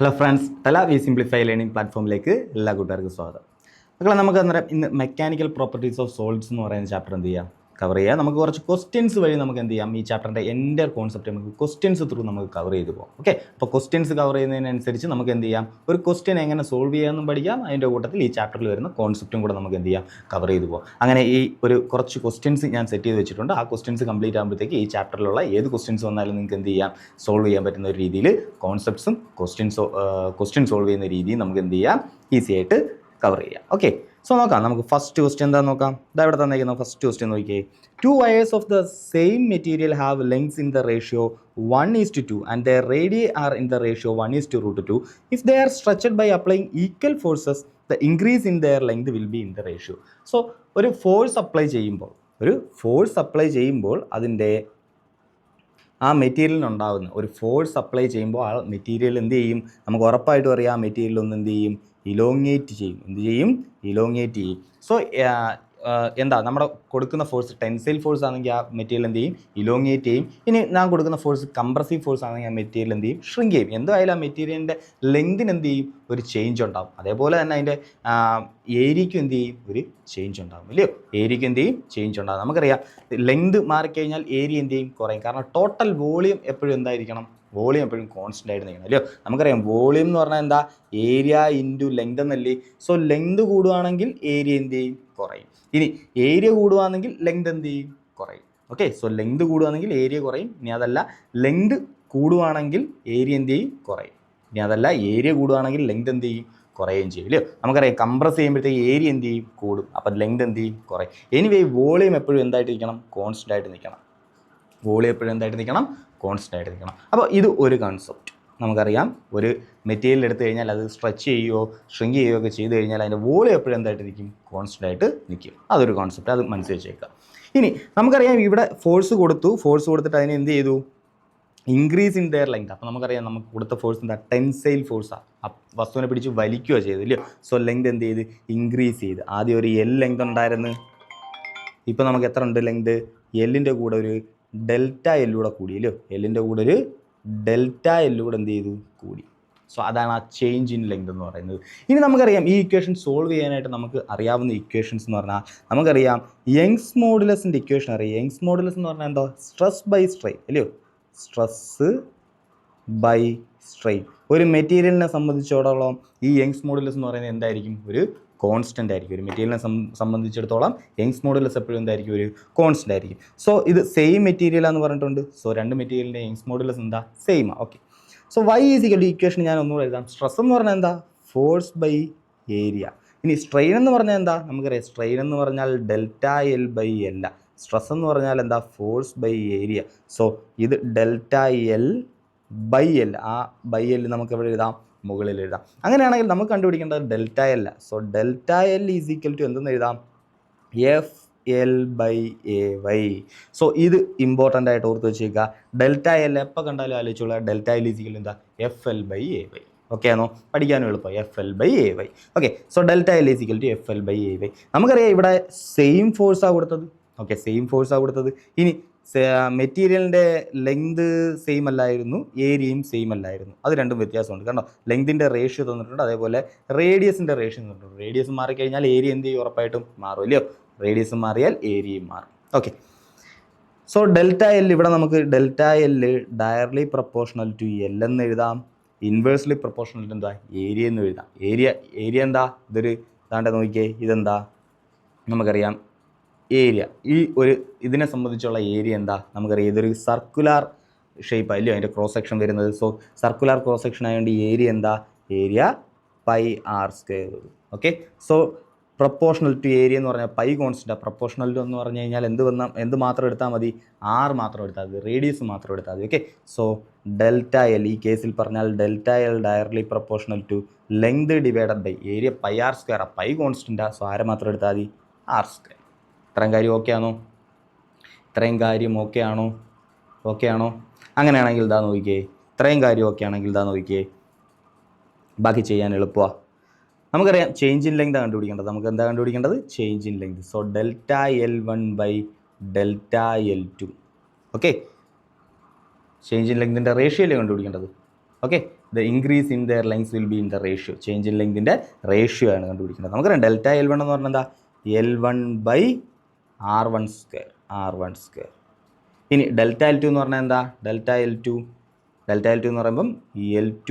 Hello friends, We Simplify Learning പ്ലാറ്റ്ഫോമിലേക്ക് എല്ലാ കൂട്ടുകാർക്കും സ്വാഗതം. മക്കളെ, നമുക്ക് അന്നേരം ഇന്ന് മെക്കാനിക്കൽ പ്രോപ്പർട്ടീസ് ഓഫ് സോളിഡ്സ് എന്ന് പറയുന്ന ചാപ്റ്റർ എന്ത് ചെയ്യാം, കവർ ചെയ്യാം. നമുക്ക് കുറച്ച് ക്വസ്റ്റ്യൻസ് വഴി നമുക്ക് എന്ത് ചെയ്യാം, ഈ ചാപ്റ്ററിൻ്റെ എൻ്റെ കോൺസെപ്റ്റ് നമുക്ക് ക്വസ്റ്റ്യൻസ് ത്രൂ നമുക്ക് കവർ ചെയ്ത് പോകും. ഓക്കെ, അപ്പോൾ ക്വസ്റ്റ്യൻസ് കവർ ചെയ്യുന്നതിനനുസരിച്ച് നമുക്ക് എന്ത് ചെയ്യാം, ഒരു ക്വസ്റ്റ്യൻ എങ്ങനെ സോൾവ് ചെയ്യാമെന്നും പഠിക്കാം. അതിൻ്റെ കൂട്ടത്തിൽ ഈ ചാപ്റ്ററിൽ വരുന്ന കോൺസെപ്റ്റും കൂടെ നമുക്ക് എന്ത് ചെയ്യാം, കവർ ചെയ്ത് പോകും. അങ്ങനെ ഈ ഒരു കുറച്ച് ക്വസ്റ്റ്യൻസ് ഞാൻ സെറ്റ് ചെയ്ത് വെച്ചിട്ടുണ്ട്. ആ ക്വസ്റ്റ്യൻസ് കംപ്ലീറ്റ് ആകുമ്പോഴത്തേക്ക് ഈ ചാപ്റ്ററിലുള്ള ഏത് ക്വസ്റ്റ്യൻസ് വന്നാലും നിങ്ങൾക്ക് എന്ത് ചെയ്യാം, സോൾവ് ചെയ്യാൻ പറ്റുന്ന ഒരു രീതിയിൽ കോൺസെപ്റ്റ്സും ക്വസ്റ്റ്യൻ സോൾവ് ചെയ്യുന്ന രീതിയും നമുക്ക് എന്ത് ചെയ്യാം, ഈസി ആയിട്ട് കവർ ചെയ്യാം. ഓക്കെ, സോ നോക്കാം. നമുക്ക് ഫസ്റ്റ് ക്വസ്റ്റ്യൻ എന്താ നോക്കാം. ഇതാ ഇവിടെ തന്നേക്കുന്ന ഫസ്റ്റ് ക്വസ്റ്റ്യൻ നോക്കിയേ. 2 wires of the same material have lengths in the ratio 1:2 and their radii are in the ratio 1:√2. If they are stretched by applying equal forces, the increase in their length will be in the ratio. So ഒരു force apply ചെയ്യുമ്പോൾ അതിൻ്റെ ആ മെറ്റീരിയലിനുണ്ടാകുന്ന ഒരു force apply ചെയ്യുമ്പോൾ ആ material എന്ത് ചെയ്യും, നമുക്ക് ഉറപ്പായിട്ടും അറിയാം, ആ മെറ്റീരിയൽ ഒന്ന് എന്ത് ചെയ്യും, ഇലോങ്ങേറ്റ് ചെയ്യും. സോ എന്താ നമ്മുടെ കൊടുക്കുന്ന ഫോഴ്സ് ടെൻസൈൽ ഫോഴ്സ് ആണെങ്കിൽ ആ മെറ്റീരിയൽ എന്ത് ചെയ്യും, ഇലോങ്ങേറ്റ് ചെയ്യും. ഇനി ഞാൻ കൊടുക്കുന്ന ഫോഴ്സ് കംപ്രസീവ് ഫോഴ്സ് ആണെങ്കിൽ ആ മെറ്റീരിയൽ എന്ത് ചെയ്യും, ഷ്രിങ്ക് ചെയ്യും. എന്തായാലും ആ മെറ്റീരിയലിൻ്റെ ലെങ്തിന് എന്ത് ചെയ്യും, ഒരു ചേഞ്ച് ഉണ്ടാകും. അതേപോലെ തന്നെ അതിൻ്റെ ഏരിയയ്ക്കും എന്ത് ചെയ്യും, ഒരു ചേഞ്ച് ഉണ്ടാകും, ഇല്ലയോ? ഏരിയയ്ക്ക് എന്ത് ചെയ്യും, ചേഞ്ച് ഉണ്ടാകും. നമുക്കറിയാം ലെങ്ത് മാറിക്കഴിഞ്ഞാൽ ഏരിയ എന്ത് ചെയ്യും, കുറയും. കാരണം ടോട്ടൽ വോളിയം എപ്പോഴും എന്തായിരിക്കണം, വോളിയം എപ്പോഴും കോൺസ്റ്റൻ്റ് ആയിട്ട് നിൽക്കണം, അല്ലയോ? നമുക്കറിയാം വോളിയം എന്ന് പറഞ്ഞാൽ എന്താ, ഏരിയ ഇൻറ്റു ലെങ്ത് എന്നല്ലേ. സോ ലെങ്ത് കൂടുകയാണെങ്കിൽ ഏരിയ എന്ത് ചെയ്യും, കുറയും. ഇനി ഏരിയ കൂടുകയാണെങ്കിൽ ലെങ്ത് എന്ത് ചെയ്യും, കുറയും. ഓക്കെ, സോ ലെങ്ത് കൂടുകയാണെങ്കിൽ ഏരിയ കുറയും. ഇനി അതല്ല ലെങ്ത് കൂടുകയാണെങ്കിൽ ഏരിയ എന്ത് ചെയ്യും, കുറയും. ഇനി അതല്ല ഏരിയ കൂടുകയാണെങ്കിൽ ലെങ്ത് എന്ത് ചെയ്യും, കുറയുകയും ചെയ്യും, ഇല്ലയോ? നമുക്കറിയാം കംപ്രസ് ചെയ്യുമ്പോഴത്തേക്ക് ഏരിയ എന്ത് ചെയ്യും, കൂടും. അപ്പം ലെങ്ത് എന്ത് ചെയ്യും, കുറയും. എനിവേ വോളിയം എപ്പോഴും എന്തായിട്ടിരിക്കണം, കോൺസ്റ്റൻ്റ് ആയിട്ട് നിൽക്കണം. അപ്പോൾ ഇത് ഒരു കൺസെപ്റ്റ്. നമുക്കറിയാം ഒരു മെറ്റീരിയൽ എടുത്തു കഴിഞ്ഞാൽ അത് സ്ട്രെച്ച് ചെയ്യുകയോ ഷ്രിങ്ക് ചെയ്യുകയോ ഒക്കെ ചെയ്ത് കഴിഞ്ഞാൽ അതിൻ്റെ വോളിയം എപ്പോഴും എന്തായിട്ട് നിൽക്കും, കോൺസ്റ്റൻ്റ് ആയിട്ട് നിൽക്കും. അതൊരു കോൺസെപ്റ്റ്, അത് മനസ്സിൽ വെച്ചേക്കുക. ഇനി നമുക്കറിയാം ഇവിടെ ഫോഴ്സ് കൊടുത്തിട്ട് അതിനെ എന്ത് ചെയ്തു, ഇൻക്രീസ് ഇൻ ദെയർ ലെങ്ത്. അപ്പോൾ നമുക്കറിയാം നമുക്ക് കൊടുത്ത ഫോഴ്സ് എന്താ, ടെൻസൈൽ ഫോഴ്സാണ്. ആ വസ്തുവിനെ പിടിച്ച് വലിക്കുകയോ ചെയ്തു, ഇല്ലയോ? സോ ലെങ്ത് എന്ത് ചെയ്ത്, ഇൻക്രീസ് ചെയ്ത്. ആദ്യം ഒരു എൽ ലെങ്ത് ഉണ്ടായിരുന്നു, ഇപ്പോൾ നമുക്ക് എത്ര ഉണ്ട് ലെങ്ത്, എല്ലിൻ്റെ കൂടെ ഒരു ഡെൽറ്റ എല്ലൂടെ കൂടി, ഇല്ലയോ? എല്ലിൻ്റെ കൂടെ ഒരു ഡെൽറ്റ എല്ലൂടെ എന്ത് ചെയ്തു, കൂടി. സോ അതാണ് ആ ചേഞ്ച് ഇൻ ലെങ്ത് എന്ന് പറയുന്നത്. ഇനി നമുക്കറിയാം ഈ ഇക്വേഷൻ സോൾവ് ചെയ്യാനായിട്ട് നമുക്ക് അറിയാവുന്ന ഇക്വേഷൻസ് എന്ന് പറഞ്ഞാൽ നമുക്കറിയാം യങ്സ് മോഡുലസിൻ്റെ ഇക്വേഷൻ അറിയാം. യങ്സ് മോഡുലസ് എന്ന് പറഞ്ഞാൽ എന്താ, സ്ട്രെസ് ബൈ സ്ട്രെയിൻ, അല്ലയോ? Stress by strain. ഒരു മെറ്റീരിയലിനെ സംബന്ധിച്ചിടത്തോളം ഈ യങ്സ് മോഡുലസ് എന്ന് പറയുന്നത് എന്തായിരിക്കും, ഒരു കോൺസ്റ്റൻ്റ് ആയിരിക്കും. ഒരു മെറ്റീരിയലിനെ സംബന്ധിച്ചിടത്തോളം യങ്സ് മോഡുലസ് എപ്പോഴും എന്തായിരിക്കും, ഒരു കോൺസ്റ്റൻ്റ് ആയിരിക്കും. സോ ഇത് സെയിം മെറ്റീരിയലാന്ന് പറഞ്ഞിട്ടുണ്ട്. സോ രണ്ട് മെറ്റീരിയലിൻ്റെ യങ്സ് മോഡുലസ് എന്താ, സെയിമാണ്. ഓക്കെ, സോ വൈ ഈസിക്കൽ ഇക്വേഷൻ ഞാൻ ഒന്നുകൂടെ എഴുതാം. സ്ട്രെസ് എന്ന് പറഞ്ഞാൽ എന്താ, ഫോഴ്സ് ബൈ ഏരിയ. ഇനി സ്ട്രെയിൻ എന്ന് പറഞ്ഞാൽ എന്താ, നമുക്കറിയാം സ്ട്രെയിൻ എന്ന് പറഞ്ഞാൽ delta L by L. Stress എന്ന് പറഞ്ഞാൽ എന്താ, ഫോഴ്സ് ബൈ ഏരിയ. സോ ഇത് ഡെൽറ്റ എൽ ബൈ എൽ. ആ ബൈ എൽ നമുക്ക് എവിടെ എഴുതാം, മുകളിൽ എഴുതാം. അങ്ങനെയാണെങ്കിൽ നമുക്ക് കണ്ടുപിടിക്കേണ്ടത് delta L. So delta L is equal to എന്തെന്ന് എഴുതാം, F L by A Y. So ഇത് ഇമ്പോർട്ടൻ്റ് ആയിട്ട് ഓർത്ത് വെച്ചേക്കുക. ഡെൽറ്റ എൽ എപ്പോൾ കണ്ടാലും ആലോചിച്ചോളൂ, ഡെൽറ്റ എൽ ഈസ് ഈക്വൽ എന്താ, F L by A Y. Okay ആണോ, പഠിക്കാനും എളുപ്പം, F L by A Y. Okay, so delta L is equal to F L by A Y. നമുക്കറിയാം ഇവിടെ സെയിം ഫോഴ്സാണ് കൊടുത്തത്. ഓക്കെ, സെയിം ഫോഴ്സാണ് കൊടുത്തത്. ഇനി മെറ്റീരിയലിൻ്റെ ലെങ്ത് സെയിം അല്ലായിരുന്നു, ഏരിയയും സെയിം അല്ലായിരുന്നു. അത് രണ്ടും വ്യത്യാസമുണ്ട്. കണ്ടോ, ലെങ്തിൻ്റെ റേഷ്യോ തന്നിട്ടുണ്ട്, അതേപോലെ റേഡിയസിൻ്റെ റേഷ്യോ തന്നിട്ടുണ്ട്. റേഡിയസ് മാറിക്കഴിഞ്ഞാൽ ഏരിയ എന്ത് ചെയ്യും, ഉറപ്പായിട്ടും മാറും, ഇല്ലയോ? റേഡിയസ് മാറിയാൽ ഏരിയയും മാറും. ഓക്കെ, സോ ഡെൽറ്റ എൽ ഇവിടെ നമുക്ക് delta L directly proportional to L എന്ന് എഴുതാം. ഇൻവേഴ്സ്ലി പ്രൊപ്പോർഷണൽ ടു എന്താ, ഏരിയ എന്ന് എഴുതാം. ഏരിയ എന്താ, ഇതൊരു താണ്ടെ നോക്കിയേ, ഇതെന്താ, നമുക്കറിയാം ഏരിയ. ഈ ഒരു ഇതിനെ സംബന്ധിച്ചുള്ള ഏരിയ എന്താ, നമുക്കറിയാം ഇതൊരു സർക്കുലാർ ഷേപ്പ് അല്ലയോ അതിൻ്റെ ക്രോസ് സെക്ഷൻ വരുന്നത്. സോ സർക്കുലാർ ക്രോസ് സെക്ഷൻ ആയതുകൊണ്ട് ഏരിയ എന്താ, area pi R square. Okay, so proportional to area എന്ന് പറഞ്ഞാൽ പൈ കോൺസ്റ്റൻ്റ്. പ്രൊപ്പോർഷണൽ ടു എന്ന് പറഞ്ഞു കഴിഞ്ഞാൽ എന്ത് മാത്രം എടുത്താൽ മതി, ആർ മാത്രം എടുത്താൽ മതി, റേഡിയസ് മാത്രം എടുത്താൽ മതി. ഓക്കെ, സോ ഡെൽറ്റ എൽ ഈ കേസിൽ പറഞ്ഞാൽ delta L directly proportional to length divided by area pi R square. Pi കോൺസ്റ്റൻ്റാണ്, സോ ആരെ മാത്രം എടുത്താൽ മതി, ആർ സ്ക്വയർ. ഇത്രയും കാര്യം ഓക്കെ ആണോ? ഓക്കെ ആണോ? അങ്ങനെയാണെങ്കിൽ ഇതാ നോക്കിയേ, ഇത്രയും കാര്യം ഓക്കെ ആണെങ്കിൽ ഇതാ നോക്കിയേ, ബാക്കി ചെയ്യാൻ എളുപ്പമാണ്. നമുക്കറിയാം ചേഞ്ച് ഇൻ ലെങ്ത് കണ്ടുപിടിക്കേണ്ടത്. നമുക്ക് എന്താ കണ്ടുപിടിക്കേണ്ടത്, change in length. So delta L one by delta L two. Okay, change in ലെങ്തിൻ്റെ റേഷ്യോ അല്ലേ കണ്ടുപിടിക്കേണ്ടത്. Okay, the increase in their lengths will be in the ratio, change in ലെങ്തിൻ്റെ ratio ആണ് കണ്ടുപിടിക്കുന്നത്. നമുക്കറിയാം ഡെൽറ്റ L1 എന്ന് പറഞ്ഞാൽ എന്താ, L1/R1². ഇനി ഡെൽറ്റ L2 എന്ന് പറഞ്ഞാൽ എന്താ, ഡെൽറ്റ L2 എന്ന് പറയുമ്പം L2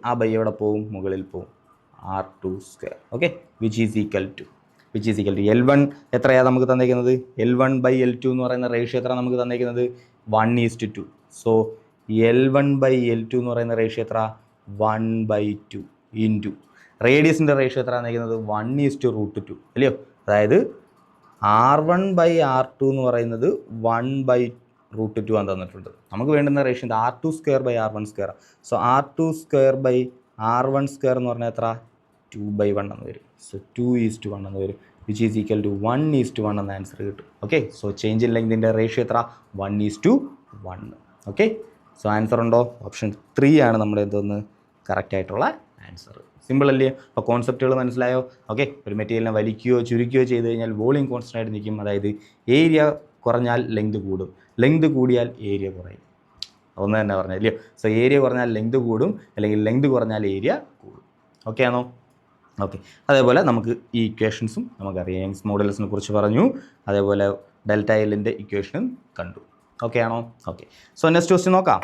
ആ ബൈ എവിടെ പോവും, മുകളിൽ പോവും, R2². Okay, which is equal to L1 എത്രയാണ് നമുക്ക് തന്നേക്കുന്നത്, L1/L2 എന്ന് പറയുന്ന റേഷ്യോ എത്ര നമുക്ക് തന്നേക്കുന്നത്, 1:2. സോ L1/L2 എന്ന് പറയുന്ന റേഷ്യോ എത്ര, 1/2 ഇൻറ്റു റേഡിയസിൻ്റെ റേഷ്യോ എത്ര തന്നേക്കുന്നത്, 1:√2 അല്ലയോ. അതായത് R1/R2 എന്ന് പറയുന്നത് 1/√2 ആണ് തന്നിട്ടുണ്ട്. നമുക്ക് വേണ്ടുന്ന റേഷ്യോ R2²/R1². സോ R2²/R1² എന്ന് പറഞ്ഞാൽ എത്ര, 2/1 എന്ന് വരും. സോ 2:1 എന്ന് വരും, വിച്ച് ഈസ് ഈക്വൽ ടു 1:1 എന്ന ആൻസർ കിട്ടും. ഓക്കെ, സോ ചേഞ്ച് ഇൻ ലെങ്തിൻ്റെ റേഷ്യോ എത്ര, 1:1. ഓക്കെ, സോ ആൻസർ ഉണ്ടോ, ഓപ്ഷൻ 3 ആണ് നമ്മുടെ എന്തോന്ന് കറക്റ്റ് ആയിട്ടുള്ള ആൻസർ. സിമ്പിൾ അല്ലേ. അപ്പോൾ കോൺസെപ്റ്റുകൾ മനസ്സിലായോ. ഓക്കെ, ഒരു മെറ്റീരിയലിനെ വലിക്കുകയോ ചുരുക്കുകയോ ചെയ്ത് കഴിഞ്ഞാൽ വോളിയം കോൺസ്റ്റൻ്റ് ആയിട്ട് നിൽക്കും. അതായത് ഏരിയ കുറഞ്ഞാൽ ലെങ്ത് കൂടും, ലെങ്ത് കൂടിയാൽ ഏരിയ കുറയും. ഒന്ന് തന്നെ പറഞ്ഞത് ഇല്ലയോ. സോ ഏരിയ കുറഞ്ഞാൽ ലെങ്ത് കൂടും, അല്ലെങ്കിൽ ലെങ്ത് കുറഞ്ഞാൽ ഏരിയ കൂടും. ഓക്കെ ആണോ. ഓക്കെ, അതേപോലെ നമുക്ക് ഈ ഇക്വേഷൻസും നമുക്കറിയാം. യങ്സ് മോഡുലസിനെ കുറിച്ച് പറഞ്ഞു, അതേപോലെ ഡെൽറ്റ എല്ലിൻ്റെ ഇക്വേഷനും കണ്ടു. ഓക്കെ ആണോ. ഓക്കെ, സോ നെക്സ്റ്റ് ക്വസ്റ്റ്യൻ നോക്കാം.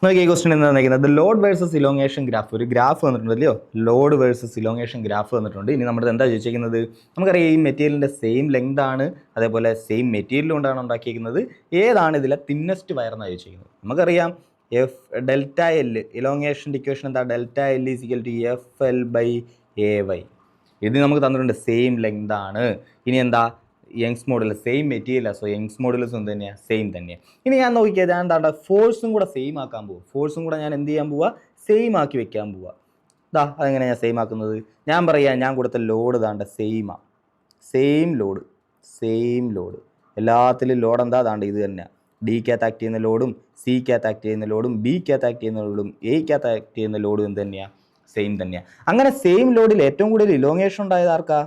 നമുക്ക് ഈ ക്വസ്റ്റ്യൻ എന്താ തന്നിരിക്കുന്നത്, ലോഡ് വേഴ്സസ് ഇലോങ്ങേഷൻ ഗ്രാഫ്. ഒരു ഗ്രാഫ് വന്നിട്ടുണ്ട് അല്ലയോ, ലോഡ് വേഴ്സസ് ഇലോങ്ങേഷൻ ഗ്രാഫ് വന്നിട്ടുണ്ട്. ഇനി നമ്മുടെ എന്താ ചോദിച്ചിരിക്കുന്നത്, നമുക്കറിയാം ഈ മെറ്റീരിയലിൻ്റെ സെയിം ലെങ്ത് ആണ്, അതേപോലെ സെയിം മെറ്റീരിയൽ കൊണ്ടാണ് ഉണ്ടാക്കിയിരിക്കുന്നത്. ഏതാണ് ഇതിലെ തിന്നസ്റ്റ് വയർ എന്നാണ് ചോദിച്ചിരിക്കുന്നത്. നമുക്കറിയാം ഡെൽറ്റ എൽ, ഇലോങ്ങേഷൻ്റെ ഇക്വേഷൻ എന്താ, delta L is equal to FL/AY. ഇത് നമുക്ക് തന്നിട്ടുണ്ട്, സെയിം ലെങ്ത് ആണ്. ഇനി എന്താ, യങ്സ് മോഡുലസ് സെയിം മെറ്റീരിയലാണ്. സോ യങ്സ് മോഡുലസ് എന്ത് തന്നെയാണ്, സെയിം തന്നെയാണ്. ഇനി ഞാൻ നോക്കിയാൽ ഞാൻ എന്താ ഫോഴ്സും കൂടെ സെയിം ആക്കാൻ പോവുക. ഫോഴ്സും കൂടെ ഞാൻ എന്ത് ചെയ്യാൻ പോവുക, സെയിം ആക്കി വെക്കാൻ പോവുക. ഇതാ അതെങ്ങനെയാണ് ഞാൻ സെയിം ആക്കുന്നത്, ഞാൻ പറയാം, ഞാൻ കൊടുത്ത ലോഡ് ഇതാണ്ട് സെയിമാണ്, സെയിം ലോഡ് എല്ലാത്തിലും ലോഡ് എന്താ അതാണ്ട് ഇത് തന്നെയാണ്. ഡിക്കകത്ത് ആക്ട് ചെയ്യുന്ന ലോഡും സിക്കകത്ത് ആക്ട് ചെയ്യുന്ന ലോഡും ബിക്കകത്ത് ആക്ട് ചെയ്യുന്ന ലോഡും എക്കകത്ത് ആക്ട് ചെയ്യുന്ന ലോഡും എന്ത് തന്നെയാണ്, സെയിം തന്നെയാണ്. അങ്ങനെ സെയിം ലോഡിൽ ഏറ്റവും കൂടുതൽ ഇലോങ്ങേഷൻ ഉണ്ടായത് ആർക്കാ,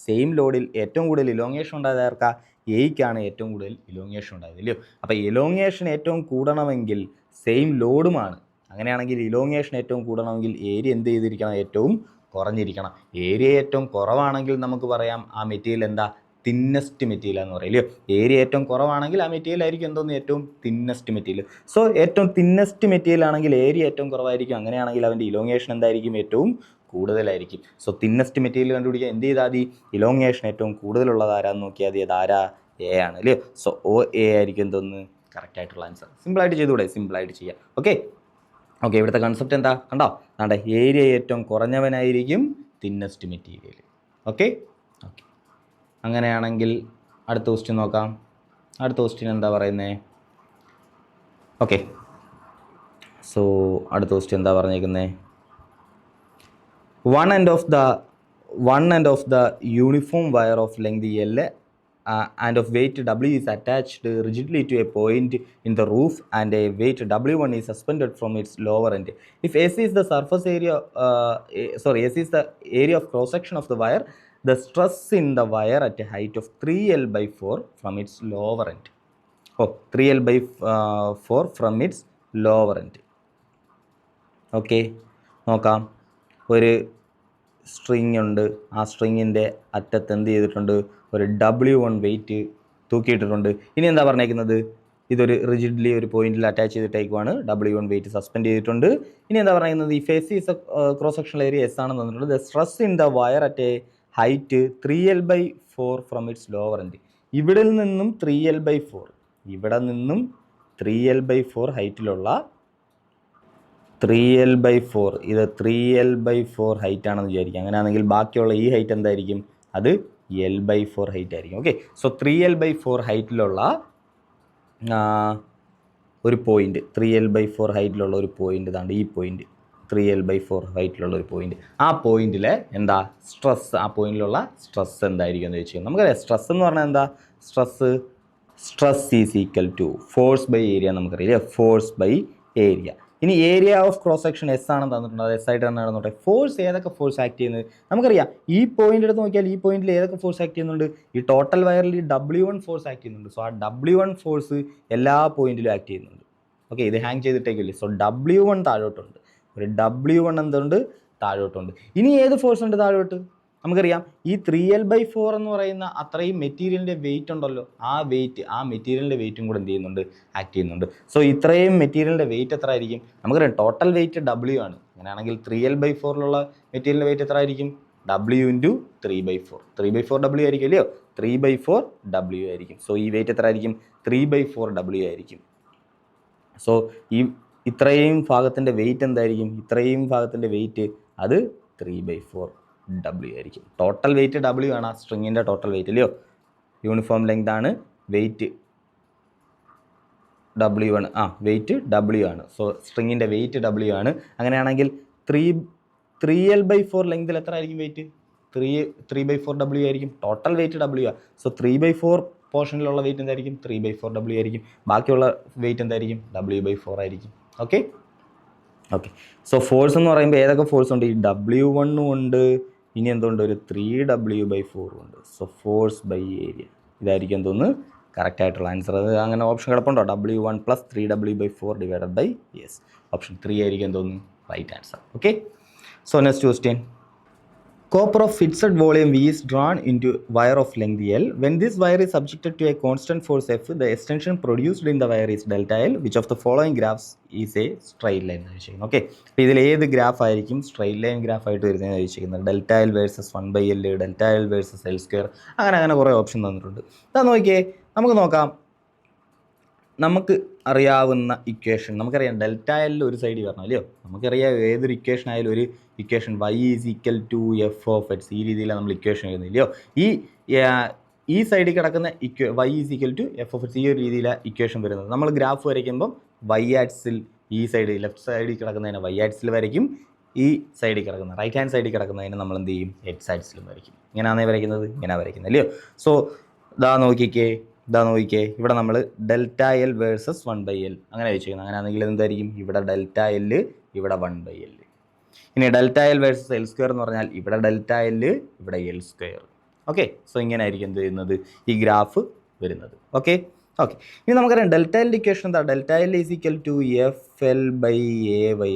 സെയിം ലോഡിൽ ഏറ്റവും കൂടുതൽ ഇലോങ്ങേഷൻ ഉണ്ടായത് ആർക്കാ, എയ്ക്കാണ് ഏറ്റവും കൂടുതൽ ഇലോങ്ങേഷൻ ഉണ്ടായത് ഇല്ലയോ. അപ്പോൾ ഇലോങ്ങേഷൻ ഏറ്റവും കൂടണമെങ്കിൽ സെയിം ലോഡുമാണ്. അങ്ങനെയാണെങ്കിൽ ഇലോങ്ങേഷൻ ഏറ്റവും കൂടണമെങ്കിൽ ഏരിയ എന്ത് ചെയ്തിരിക്കണം, ഏറ്റവും കുറഞ്ഞിരിക്കണം. ഏരിയ ഏറ്റവും കുറവാണെങ്കിൽ നമുക്ക് പറയാം ആ മെറ്റീരിയൽ എന്താ, തിന്നസ്റ്റ് മെറ്റീരിയൽ എന്ന് പറയും ഇല്ലയോ. ഏരിയ ഏറ്റവും കുറവാണെങ്കിൽ ആ മെറ്റീരിയൽ ആയിരിക്കും എന്തോന്ന്, ഏറ്റവും തിന്നസ്റ്റ് മെറ്റീരിയൽ. സോ ഏറ്റവും തിന്നസ്റ്റ് മെറ്റീരിയൽ ആണെങ്കിൽ ഏരിയ ഏറ്റവും കുറവായിരിക്കും. അങ്ങനെയാണെങ്കിൽ അവൻ്റെ ഇലോങ്ങേഷൻ എന്തായിരിക്കും, ഏറ്റവും കൂടുതലായിരിക്കും. സോ തിന്നസ്റ്റ് മെറ്റീരിയൽ കണ്ടുപിടിക്കാൻ എന്ത് ചെയ്താൽ മതി, ഇലോങ്ങേഷൻ ഏറ്റവും കൂടുതലുള്ളത് ആരാന്ന് നോക്കിയാൽ മതി. അത് ആരാ, എ ആണ് അല്ലേ. സോ OA ആയിരിക്കും എന്തോന്ന് കറക്റ്റ് ആയിട്ടുള്ള ആൻസർ. സിമ്പിളായിട്ട് ചെയ്തുകൂടെ, സിമ്പിളായിട്ട് ചെയ്യാം. ഓക്കെ, ഇവിടുത്തെ കൺസെപ്റ്റ് എന്താ കണ്ടോ, അതാണ്ട് ഏരിയ ഏറ്റവും കുറഞ്ഞവനായിരിക്കും തിന്നസ്റ്റ് മെറ്റീരിയൽ. ഓക്കെ, അങ്ങനെയാണെങ്കിൽ അടുത്ത ക്വസ്റ്റ്യൻ നോക്കാം. അടുത്ത ക്വസ്റ്റ്യൻ എന്താ പറയുന്നത്. ഓക്കെ, സോ അടുത്ത ക്വസ്റ്റ്യൻ എന്താ പറഞ്ഞേക്കുന്നത്, one end of the uniform wire of length L and of weight W is attached rigidly to a point in the roof, and a weight W1 is suspended from its lower end. If S is the surface area, S is the area of cross section of the wire, the stress in the wire at a height of 3L/4 from its lower end. 3L/4 from its lower end. Okay, നോക്കാം. ഒരു string ഉണ്ട്, ആ സ്ട്രിങ്ങിൻ്റെ അറ്റത്ത് എന്ത് ചെയ്തിട്ടുണ്ട്, ഒരു W1 wait തൂക്കിയിട്ടിട്ടുണ്ട്. ഇനി എന്താ പറഞ്ഞേക്കുന്നത്, ഇതൊരു റിജിഡ്ലി ഒരു പോയിന്റിൽ അറ്റാച്ച് ചെയ്തിട്ടേക്കുവാണ്, W1 വെയിറ്റ് സസ്പെൻഡ് ചെയ്തിട്ടുണ്ട്. ഇനി എന്താ പറയുന്നത്, ഈ face is cross sectional area S ആണെന്ന് തന്നിട്ടുണ്ട്. The stress in the wire at a height 3L/4 from its lower end. ഇവിടെ നിന്നും 3L/4 ഹൈറ്റിലുള്ള 3L/4, ഇത് 3L/4 ഹൈറ്റ് ആണെന്ന് വിചാരിക്കുക. അങ്ങനെയാണെങ്കിൽ ബാക്കിയുള്ള ഈ ഹൈറ്റ് എന്തായിരിക്കും, അത് L/4 ഹൈറ്റ് ആയിരിക്കും. ഓക്കെ, സോ 3L/4 ഹൈറ്റിലുള്ള ഒരു പോയിന്റ്, 3L/4 ഹൈറ്റിലുള്ള ഒരു പോയിന്റ് ഇതാണ്ട് ഈ പോയിന്റ്, 3L/4 ഹൈറ്റിലുള്ള ഒരു പോയിന്റ്. ആ പോയിന്റിലെ എന്താ സ്ട്രെസ്, ആ പോയിന്റിലുള്ള സ്ട്രെസ് എന്തായിരിക്കും എന്ന് ചോദിച്ചു. നമുക്കറിയാം സ്ട്രെസ് എന്ന് പറഞ്ഞാൽ എന്താ, stress is equal to force by area. നമുക്കറിയാം ഫോഴ്സ് ബൈ ഏരിയ. ഇനി area of cross section S ആണെന്ന് തന്നിട്ടുണ്ട്, അത് S ആയിട്ട് തന്നെ നടന്നോട്ടെ. ഫോഴ്സ് ഏതൊക്കെ ഫോഴ്സ് ആക്ട് ചെയ്യുന്നത് നമുക്കറിയാം. ഈ പോയിന്റ് എടുത്ത് നോക്കിയാൽ ഈ പോയിന്റിൽ ഏതൊക്കെ ഫോഴ്സ് ആക്ട് ചെയ്യുന്നുണ്ട്, ഈ ടോട്ടൽ വയറിൽ W1 ഫോഴ്സ് ആക്ട് ചെയ്യുന്നുണ്ട്. സോ ആ W1 ഫോഴ്സ് എല്ലാ പോയിന്റിലും ആക്ട് ചെയ്യുന്നുണ്ട്. ഓക്കെ, ഇത് ഹാങ് ചെയ്തിട്ടേക്കില്ലേ. സോ W1 താഴോട്ടുണ്ട്, ഒരു W1 എന്തുണ്ട് താഴോട്ടുണ്ട്. ഇനി ഏത് ഫോഴ്സ് ഉണ്ട് താഴോട്ട്? നമുക്കറിയാം ഈ 3L/4 എന്ന് പറയുന്ന അത്രയും മെറ്റീരിയലിൻ്റെ വെയിറ്റ് ഉണ്ടല്ലോ, ആ മെറ്റീരിയലിൻ്റെ വെയിറ്റും കൂടെ എന്ത് ചെയ്യുന്നുണ്ട്, ആക്ട് ചെയ്യുന്നുണ്ട്. സോ ഇത്രയും മെറ്റീരിയലിൻ്റെ വെയിറ്റ് എത്ര ആയിരിക്കും? നമുക്കറിയാം ടോട്ടൽ വെയിറ്റ് W ആണ്. അങ്ങനെയാണെങ്കിൽ 3L/4 മെറ്റീരിയലിൻ്റെ വെയിറ്റ് എത്ര ആയിരിക്കും? W × 3/4. 3/4 W ആയിരിക്കും അല്ലയോ, 3/4 W ആയിരിക്കും. സോ ഈ വെയിറ്റ് എത്ര ആയിരിക്കും? 3/4 W ആയിരിക്കും. സോ ഇത്രയും ഭാഗത്തിൻ്റെ വെയിറ്റ് എന്തായിരിക്കും? ഇത്രയും ഭാഗത്തിൻ്റെ വെയിറ്റ് അത് 3/4 W ആയിരിക്കും. ടോട്ടൽ വെയിറ്റ് W ആണ്, ആ സ്ട്രിങ്ങിൻ്റെ ടോട്ടൽ വെയിറ്റ് അല്ലയോ. യൂണിഫോം ലെങ്ത് ആണ്, വെയിറ്റ് W1, വെയിറ്റ് W ആണ്. സോ സ്ട്രിങ്ങിൻ്റെ വെയിറ്റ് W ആണ്. അങ്ങനെയാണെങ്കിൽ 3L/4 ലെങ്തിൽ എത്ര ആയിരിക്കും വെയിറ്റ്? 3/4 W ആയിരിക്കും. ടോട്ടൽ വെയിറ്റ് W ആണ്. സോ 3/4 പോർഷനിലുള്ള വെയിറ്റ് എന്തായിരിക്കും? 3/4 W ആയിരിക്കും. ബാക്കിയുള്ള വെയിറ്റ് എന്തായിരിക്കും? W/4 ആയിരിക്കും. ഓക്കെ. സോ ഫോഴ്സ് എന്ന് പറയുമ്പോൾ ഏതൊക്കെ ഫോഴ്സ് ഉണ്ട്? ഈ W1 ഉണ്ട്, ഇനി എന്തുകൊണ്ട് ഒരു 3W/4 ഉണ്ട്. സോ ഫോഴ്സ് ബൈ ഏരിയ, ഇതായിരിക്കും എന്തോന്ന് കറക്റ്റ് ആയിട്ടുള്ള ആൻസർ. അത് അങ്ങനെ ഓപ്ഷൻ കിടപ്പുണ്ടോ? W1 + 3W/4 divided by yes, option 3 ആയിരിക്കും എന്തോന്ന് right answer. Okay. So next question. Copper of fixed volume V is drawn into wire of length L. When this wire is subjected to a constant force F, the extension produced in the wire is delta L. Which of the following graphs is a straight line? Okay, അപ്പോൾ ഇതിൽ ഏത് graph ആയിരിക്കും straight line graph ആയിട്ട് വരുന്നതെന്ന് ചോദിച്ചിരിക്കുന്നത്. Delta L versus 1/L, delta L versus L², അങ്ങനെ കുറേ option തന്നിട്ടുണ്ട്. അതാ നോക്കിയേ, നമുക്ക് നോക്കാം. നമുക്ക് അറിയാവുന്ന ഇക്വേഷൻ നമുക്കറിയാം. ഡെൽറ്റ എൽ ഒരു സൈഡിൽ വരണം അല്ലയോ. നമുക്കറിയാം ഏതൊരു ഇക്വേഷൻ ആയാലും ഒരു ഇക്വേഷൻ y = f(x) ഈ രീതിയിലാണ് നമ്മൾ ഇക്വേഷൻ എഴുതുന്നില്ലയോ. ഈ സൈഡിൽ കിടക്കുന്ന y = f(x) ഈ ഒരു രീതിയിലാണ് ഇക്വേഷൻ വരുന്നത്. നമ്മൾ ഗ്രാഫ് വരയ്ക്കുമ്പം y ആക്സിൽ ഈ സൈഡിൽ ലെഫ്റ്റ് സൈഡിൽ കിടക്കുന്നതിന് y ആക്സിൽ വരയ്ക്കും, ഈ സൈഡിൽ കിടക്കുന്ന റൈറ്റ് ഹാൻഡ് സൈഡിൽ കിടക്കുന്നതിന് നമ്മൾ എന്ത് ചെയ്യും? എക്സ് ആക്സിലും വരയ്ക്കും. ഇങ്ങനെയാണേ വരയ്ക്കുന്നത്, ഇങ്ങനെ വരയ്ക്കുന്നത് അല്ലയോ. സോ ഇതാ നോക്കിക്കേ, ഇവിടെ നമ്മൾ ഡെൽറ്റ എൽ വേഴ്സസ് 1/L അങ്ങനെ വെച്ചിരിക്കുന്നത്. അങ്ങനെയാണെങ്കിൽ എന്തായിരിക്കും? ഇവിടെ ഡെൽറ്റ എൽ, ഇവിടെ 1/L. ഇനി ഡെൽറ്റ എൽ വേഴ്സസ് L² എന്ന് പറഞ്ഞാൽ ഇവിടെ ഡെൽറ്റ എൽ, ഇവിടെ L². ഓക്കെ. സോ ഇങ്ങനെ ആയിരിക്കും എന്ത് ചെയ്യുന്നത്, ഈ ഗ്രാഫ് വരുന്നത്. ഓക്കെ. ഇനി നമുക്കറിയാം ഡെൽറ്റ എൽ ഇക്വേഷൻ എന്താ? ഡെൽറ്റ എൽ = FL/AY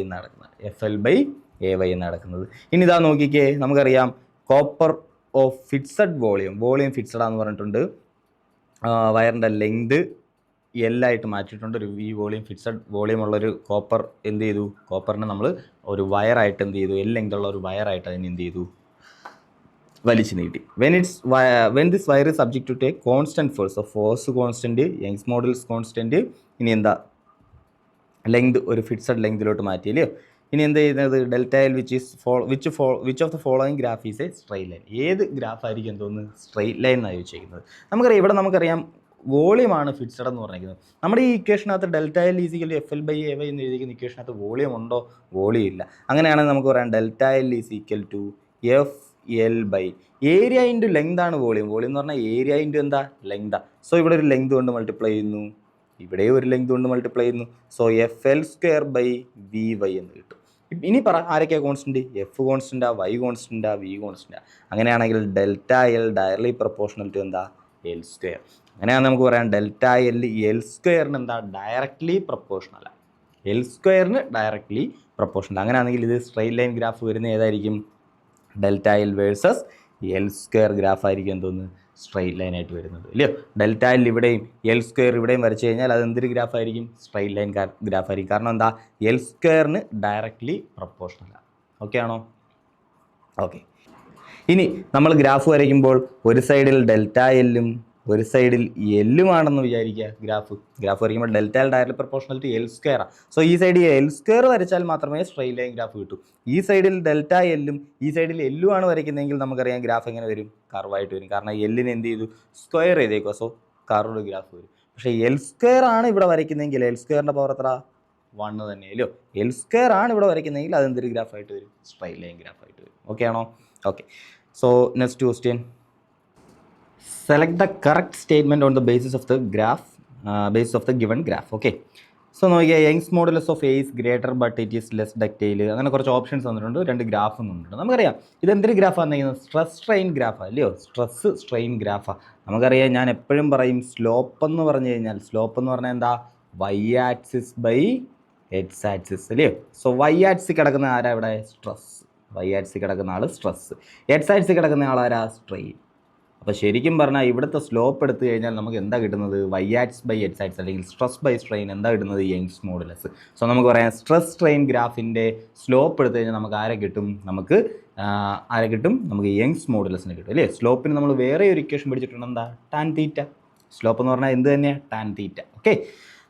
നടക്കുന്നത്. ഇനി ഇതാ നോക്കിക്കേ, നമുക്കറിയാം copper of fixed volume fixed ആണെന്ന് പറഞ്ഞിട്ടുണ്ട്. വയറിൻ്റെ ലെങ്ത് എല്ലായിട്ട് മാറ്റിയിട്ടുണ്ട്. ഒരു ഫിക്സഡ് വോളിയം ഉള്ളൊരു കോപ്പർ എന്ത് ചെയ്തു? കോപ്പറിനെ നമ്മൾ ഒരു വയറായിട്ട് എന്ത് ചെയ്തു? ലെങ്ത് ഉള്ള ഒരു വയറായിട്ട് അതിന് എന്ത് ചെയ്തു? വലിച്ചു നീട്ടി. When this wire is subject to a constant force constant, Young's modulus constant, ഇനി എന്താ ലെങ്ത് ഒരു ഫിക്സഡ് ലെങ്തിലോട്ട് മാറ്റിയല്ലേ. ഇനി എന്താ ചെയ്യുന്നത്? Delta L which of the following graph is A straight line. ഏത് ഗ്രാഫ് ആയിരിക്കും എന്തോന്ന് സ്ട്രെയിറ്റ് ലൈൻ എന്നാണ് ചോദിച്ചിരിക്കുന്നത്. നമുക്കറിയാം വോളിയമാണ് ഫിക്സഡ് എന്ന് പറഞ്ഞിരിക്കുന്നത്. നമ്മുടെ ഈ ഇക്വേഷനകത്ത് ഡെൽറ്റ എൽ = FL/AY എന്ന് എഴുതിയിരിക്കുന്ന ഇക്വേഷനകത്ത് വോളിയം ഉണ്ടോ? വോളിയം ഇല്ല. അങ്ങനെയാണെങ്കിൽ നമുക്ക് പറയാം delta L = FL/ area into length ആണ് വോളിയം എന്ന് പറഞ്ഞാൽ ഏരിയ ഇൻറ്റു എന്താ? ലെങ്താ. സോ ഇവിടെ ഒരു ലെങ്ത് കൊണ്ട് മൾട്ടിപ്ലൈ ചെയ്യുന്നു, ഇവിടെ ഒരു ലെങ്ത് കൊണ്ട് മൾട്ടിപ്ലൈ ചെയ്യുന്നു. സോ FL²/VY എന്ന് കിട്ടും. ഇനി പറ ആരൊക്കെയാണ് കോൺസ്റ്റൻറ്റ്? എഫ് കോൺസ്റ്റൻറ്റാ, വൈ കോൺസ്റ്റൻറ്റാ, വി കോൺസ്റ്റൻറ്റാ. അങ്ങനെയാണെങ്കിൽ delta L directly proportional to എന്താ? L². അങ്ങനെയാണ് നമുക്ക് പറയാം ഡെൽറ്റ എൽ L² എന്താ? ഡയറക്ട്ലി പ്രൊപ്പോർഷണലാണ്. L² directly proportional. അങ്ങനെയാണെങ്കിൽ ഇത് സ്ട്രെയിറ്റ് ലൈൻ ഗ്രാഫ് വരുന്ന ഏതായിരിക്കും? Delta L versus L² graph ആയിരിക്കും എന്തോന്ന് സ്ട്രെയിറ്റ് ലൈൻ ആയിട്ട് വരുന്നത് ഇല്ലയോ. ഡെൽറ്റ എൽ ഇവിടെയും L² ഇവിടെയും വരച്ച് കഴിഞ്ഞാൽ അത് എന്തൊരു ഗ്രാഫ് ആയിരിക്കും? സ്ട്രെയിറ്റ് ലൈൻ ഗ്രാഫ് ആയിരിക്കും. കാരണം എന്താ? L² ഡയറക്ട്ലി പ്രൊപ്പോർഷണലാണ്. ഓക്കെ ആണോ? ഓക്കെ. ഇനി നമ്മൾ ഗ്രാഫ് വരയ്ക്കുമ്പോൾ ഒരു സൈഡിൽ ഡെൽറ്റ എല്ലും ഒരു സൈഡിൽ എല്ലുമാണെന്ന് വിചാരിക്കുക. ഗ്രാഫ് വരയ്ക്കുമ്പോൾ delta L directly proportional to L² ആണ്. സോ ഈ സൈഡിൽ L² വരച്ചാൽ മാത്രമേ സ്ട്രെയിറ്റ് ലൈൻ ഗ്രാഫ് കിട്ടൂ. ഈ സൈഡിൽ ഡെൽറ്റ എല്ലും ഈ സൈഡിൽ എല്ലും ആണ് വരയ്ക്കുന്നതെങ്കിൽ നമുക്കറിയാം ഗ്രാഫ് എങ്ങനെ വരും? കർവായിട്ട് വരും. കാരണം എല്ലിന് എന്ത് ചെയ്തു? സ്ക്വയർ ചെയ്തേക്കുക. സോ കർവ്ഡ് ഗ്രാഫ് വരും. പക്ഷേ L² ആണ് ഇവിടെ വരയ്ക്കുന്നതെങ്കിൽ L²ൻ്റെ പവർ എത്ര? 1 തന്നെയല്ലോ. L² ആണ് ഇവിടെ വരയ്ക്കുന്നതെങ്കിൽ അതെന്തൊരു ഗ്രാഫായിട്ട് വരും? സ്ട്രെയിറ്റ് ലൈൻ ഗ്രാഫായിട്ട് വരും. ഓക്കെ ആണോ? Okay. So next question. Select the correct statement on the basis of the given graph. Okay. So നോക്കിയാൽ Young's modulus of A is greater but it is less ductile. അങ്ങനെ കുറച്ച് options തന്നിട്ടുണ്ട്. 2 graph തന്നിട്ടുണ്ട്. നമുക്കറിയാം ഇതെന്തൊരു ഗ്രാഫാണ് വന്നിരിക്കുന്നത്? Stress strain ഗ്രാഫാണ് അല്ലയോ. സ്ട്രെസ് സ്ട്രെയിൻ ഗ്രാഫാണ്. നമുക്കറിയാം, ഞാൻ എപ്പോഴും പറയും സ്ലോപ്പ് എന്ന് പറഞ്ഞു കഴിഞ്ഞാൽ എന്താ? Y axis by X axis അല്ലയോ. സോ വൈ ആക്സിൽ കിടക്കുന്ന ആരാ ഇവിടെ? സ്ട്രെസ്. വൈ ആക്സിൽ കിടക്കുന്ന ആൾ സ്ട്രെസ്, എക്സ് ആക്സിൽ കിടക്കുന്ന ആളാരാ? സ്ട്രെയിൻ. അപ്പോൾ ശരിക്കും പറഞ്ഞാൽ ഇവിടുത്തെ സ്ലോപ്പ് എടുത്തു കഴിഞ്ഞാൽ നമുക്ക് എന്താ കിട്ടുന്നത്? Y axis by X axis അല്ലെങ്കിൽ സ്ട്രെസ് ബൈ സ്ട്രെയിൻ എന്താ കിട്ടുന്നത്? Young's modulus. സോ നമുക്ക് പറയാം സ്ട്രെസ് സ്ട്രെയിൻ ഗ്രാഫിൻ്റെ സ്ലോപ്പ് എടുത്തു കഴിഞ്ഞാൽ നമുക്ക് ആരെ കിട്ടും? നമുക്ക് യങ്സ് മോഡുലസിന് കിട്ടും അല്ലേ. സ്ലോപ്പിന് നമ്മൾ വേറെ ഒരു ഇക്വേഷൻ പഠിച്ചിട്ടുണ്ട്, എന്താ? Tan theta. സ്ലോപ്പ് എന്ന് പറഞ്ഞാൽ എന്ത് തന്നെയാണ്? Tan theta. ഓക്കെ,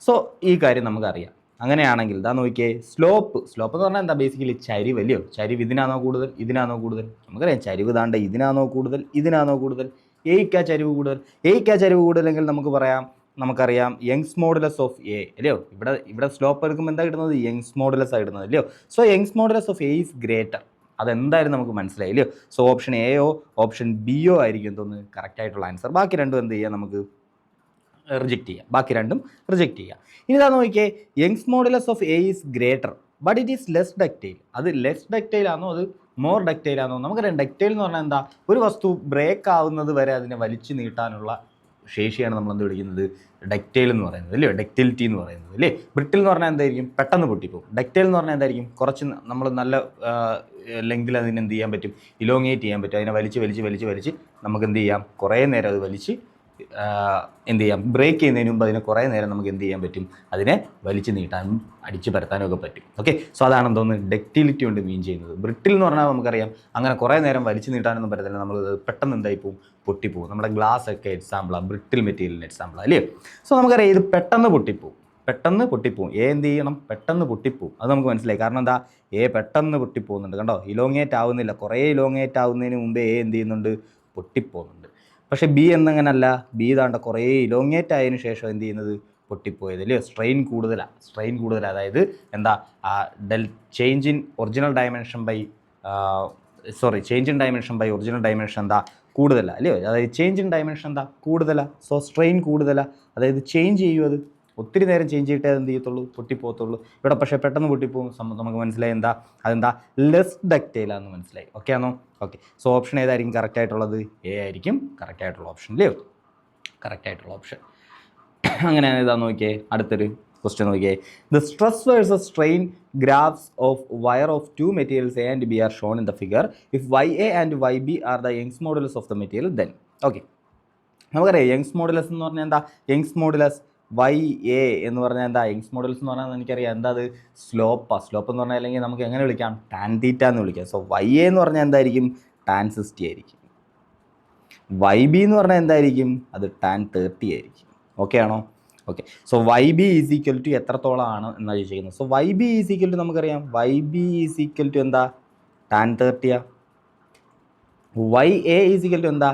സോ ഈ കാര്യം നമുക്കറിയാം. അങ്ങനെയാണെങ്കിൽ ഇതാ നോക്കിയേ, സ്ലോപ്പ് എന്ന് പറഞ്ഞാൽ എന്താ? ബേസിക്കലി ചരിവ് അല്ലയോ. ചരിവ് ഇതിനാണോ കൂടുതൽ, ഇതിനാണോ കൂടുതൽ? നമുക്കറിയാം ചരിവ് താണ്ട ഇതിനാണോ കൂടുതൽ, ഇതിനാണോ കൂടുതൽ? എയ്ക്കാ ചരിവ് കൂടുതൽ. എയ്ക്കാ ചരിവ് കൂടുതലെങ്കിൽ നമുക്കറിയാം യങ്സ് മോഡുലസ് ഓഫ് എ അല്ലയോ. ഇവിടെ സ്ലോപ്പ് എടുക്കുമ്പോൾ എന്താ കിട്ടുന്നത്? യങ്സ് മോഡുലസ് ആണ് കിട്ടുന്നത് അല്ലയോ. So Young's modulus of A is greater. അതെന്തായാലും നമുക്ക് മനസ്സിലായി അല്ലയോ. സോ ഓപ്ഷൻ എയോ ഓപ്ഷൻ ബിയോ ആയിരിക്കും തോന്നുന്നു കറക്റ്റ് ആയിട്ടുള്ള ആൻസർ. ബാക്കി രണ്ടും എന്ത് ചെയ്യാം? നമുക്ക് റിജക്റ്റ് ചെയ്യാം. ഇനി ഇതാ നോക്കിയേ, Young's modulus of A is greater but it is less ductile. അത് ലെസ് ഡക്റ്റൈൽ ആണോ അത് മോർ ഡക്റ്റൈൽ ആണോ? നമുക്കറിയാം ഡക്റ്റൈൽ എന്ന് പറഞ്ഞാൽ എന്താ? ഒരു വസ്തു ബ്രേക്ക് ആവുന്നത് വരെ അതിനെ വലിച്ചു നീട്ടാനുള്ള ശേഷിയാണ് നമ്മൾ എന്ത് വിളിക്കുന്നത്? ഡക്റ്റൈൽ എന്ന് പറയുന്നത് അല്ലേ. ഡക്റ്റിലിറ്റി എന്ന് പറയുന്നത് അല്ലേ. ബ്രിട്ടിൽ എന്ന് പറഞ്ഞാൽ എന്തായിരിക്കും? പെട്ടെന്ന് പൊട്ടിപ്പോകും. ഡക്റ്റൈൽ എന്ന് പറഞ്ഞാൽ എന്തായിരിക്കും? കുറച്ച് നമ്മൾ നല്ല ലെങ്തിൽ അതിന് എന്ത് ചെയ്യാൻ പറ്റും? ഇലോങ്ങേറ്റ് ചെയ്യാൻ പറ്റും. അതിനെ വലിച്ച് നമുക്ക് എന്ത് ചെയ്യാം? കുറേ നേരം അത് വലിച്ച് എന്ത് ചെയ്യാം? ബ്രേക്ക് ചെയ്യുന്നതിന് മുമ്പ് അതിനെ കുറേ നേരം നമുക്ക് എന്ത് ചെയ്യാൻ പറ്റും? അതിനെ വലിച്ചു നീട്ടാനും അടിച്ചു പരത്താനും ഒക്കെ പറ്റും. ഓക്കെ, സോ അതാണ് എന്തോന്ന് ഡക്റ്റിലിറ്റി കൊണ്ട് മീൻ ചെയ്യുന്നത്. ബ്രിട്ടിൽ എന്ന് പറഞ്ഞാൽ നമുക്കറിയാം അങ്ങനെ കുറേ നേരം വലിച്ചു നീട്ടാനൊന്നും പറ്റത്തില്ല. നമ്മൾ പെട്ടെന്ന് എന്തായി പോവും? പൊട്ടിപ്പോവും. നമ്മുടെ ഗ്ലാസ് ഒക്കെ എക്സാമ്പിളാണ്, ബ്രിട്ടിൽ മെറ്റീരിയലിന് എക്സാമ്പിളാണ് അല്ലേ. സോ നമുക്കറിയാം ഇത് പെട്ടെന്ന് പൊട്ടിപ്പോവും. എ എന്ത് ചെയ്യണം? പെട്ടെന്ന് പൊട്ടിപ്പോവും. അത് നമുക്ക് മനസ്സിലായി. കാരണം എന്താ? എ പെട്ടെന്ന് പൊട്ടിപ്പോകുന്നുണ്ട്. കണ്ടോ, ഇലോങ്ങേറ്റ് ആവുന്നില്ല. കുറേ ഇലോങ്ങേറ്റ് ആവുന്നതിന് മുമ്പേ എ എന്ത് ചെയ്യുന്നുണ്ട്? പൊട്ടിപ്പോകുന്നുണ്ട്. പക്ഷേ ബി എന്നങ്ങനല്ല. ബി താണ്ട കുറേ ഇലോങ്ങേറ്റ് ആയതിനു ശേഷം എന്ത് ചെയ്യുന്നത്? പൊട്ടിപ്പോയത് അല്ലേ. സ്ട്രെയിൻ കൂടുതലാണ്. അതായത് എന്താ? Change in dimension by original dimension എന്താ? കൂടുതലാണ് അല്ലയോ. അതായത് ചേഞ്ച് ഇൻ ഡയമെൻഷൻ എന്താ? കൂടുതലാണ്. സോ സ്ട്രെയിൻ കൂടുതലാണ്. അതായത് ചേഞ്ച് ചെയ്യും. അത് ഒത്തിരി നേരം ചേഞ്ച് ചെയ്തിട്ടേ എന്ത് ചെയ്യത്തുള്ളൂ? പൊട്ടിപ്പോകത്തുള്ളൂ. ഇവിടെ പക്ഷേ പെട്ടെന്ന് പൊട്ടിപ്പോകും. നമുക്ക് മനസ്സിലായി എന്താ? അതെന്താ? ലെസ് ഡക്റ്റൈലാന്ന് മനസ്സിലായി. ഓക്കെ ആണോ? ഓക്കെ, സോ ഓപ്ഷൻ ഏതായിരിക്കും കറക്റ്റ് ആയിട്ടുള്ളത്? എ ആയിരിക്കും കറക്റ്റ് ആയിട്ടുള്ള ഓപ്ഷൻ അല്ലയോ. കറക്റ്റ് ആയിട്ടുള്ള ഓപ്ഷൻ. അങ്ങനെ ഇതാ നോക്കിയേ, അടുത്തൊരു ക്വസ്റ്റ്യൻ നോക്കിയേ. The stress versus strain graphs of wire of two materials A and B are shown in the figure. If Y A and Y B are the Young's modulus of the material then. Okay, നമുക്കറിയാം Young's modulus എന്ന് പറഞ്ഞാൽ എന്താ? Young's modulus Y A എന്ന് പറഞ്ഞാൽ എന്താ? Young's modulus എന്ന് പറഞ്ഞാൽ എനിക്കറിയാം എന്താ? അത് സ്ലോപ്പ് എന്ന് പറഞ്ഞാൽ അല്ലെങ്കിൽ നമുക്ക് എങ്ങനെ വിളിക്കാം? ടാൻ തീറ്റ എന്ന് വിളിക്കാം. സോ വൈ എ എന്ന് പറഞ്ഞാൽ എന്തായിരിക്കും? ടാൻ 60 ആയിരിക്കും. വൈ ബി എന്ന് പറഞ്ഞാൽ എന്തായിരിക്കും? അത് ടാൻ 30 ആയിരിക്കും. ഓക്കെ ആണോ? Okay, so Y B is equal to എത്രത്തോളമാണ് എന്നാണ് ചോദിച്ചിരിക്കുന്നത്. So Y B is equal to നമുക്കറിയാം Y B is equal to എന്താ? Tan 30. Y A is equal to എന്താ?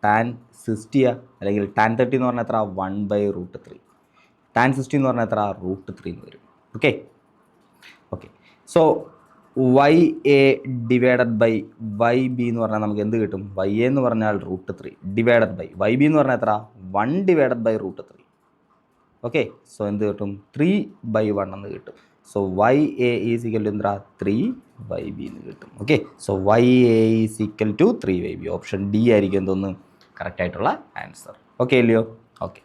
ടാൻ 60. അല്ലെങ്കിൽ ടാൻ 30 എന്ന് പറഞ്ഞാൽ എത്ര? 1/√3. ടാൻ 60 എന്ന് പറഞ്ഞാൽ എത്ര? √3 എന്ന് വരും. Okay, so Y A divided by Y B എന്ന് പറഞ്ഞാൽ നമുക്ക് എന്ത് കിട്ടും? വൈ എ എന്ന് പറഞ്ഞാൽ √3 ഡിവൈഡഡ് ബൈ വൈ ബി എന്ന് പറഞ്ഞാൽ എത്ര? 1/√3. ഓക്കെ, സോ എന്ത് കിട്ടും? 3/1 എന്ന് കിട്ടും. So Y A is equal to എന്താ? 3/b എന്ന് കിട്ടും. Okay, so Y A is equal to 3/b. Option D ആയിരിക്കും എന്തോന്ന് കറക്റ്റ് ആയിട്ടുള്ള ആൻസർ. ഓക്കെ അല്ലയോ? ഓക്കെ,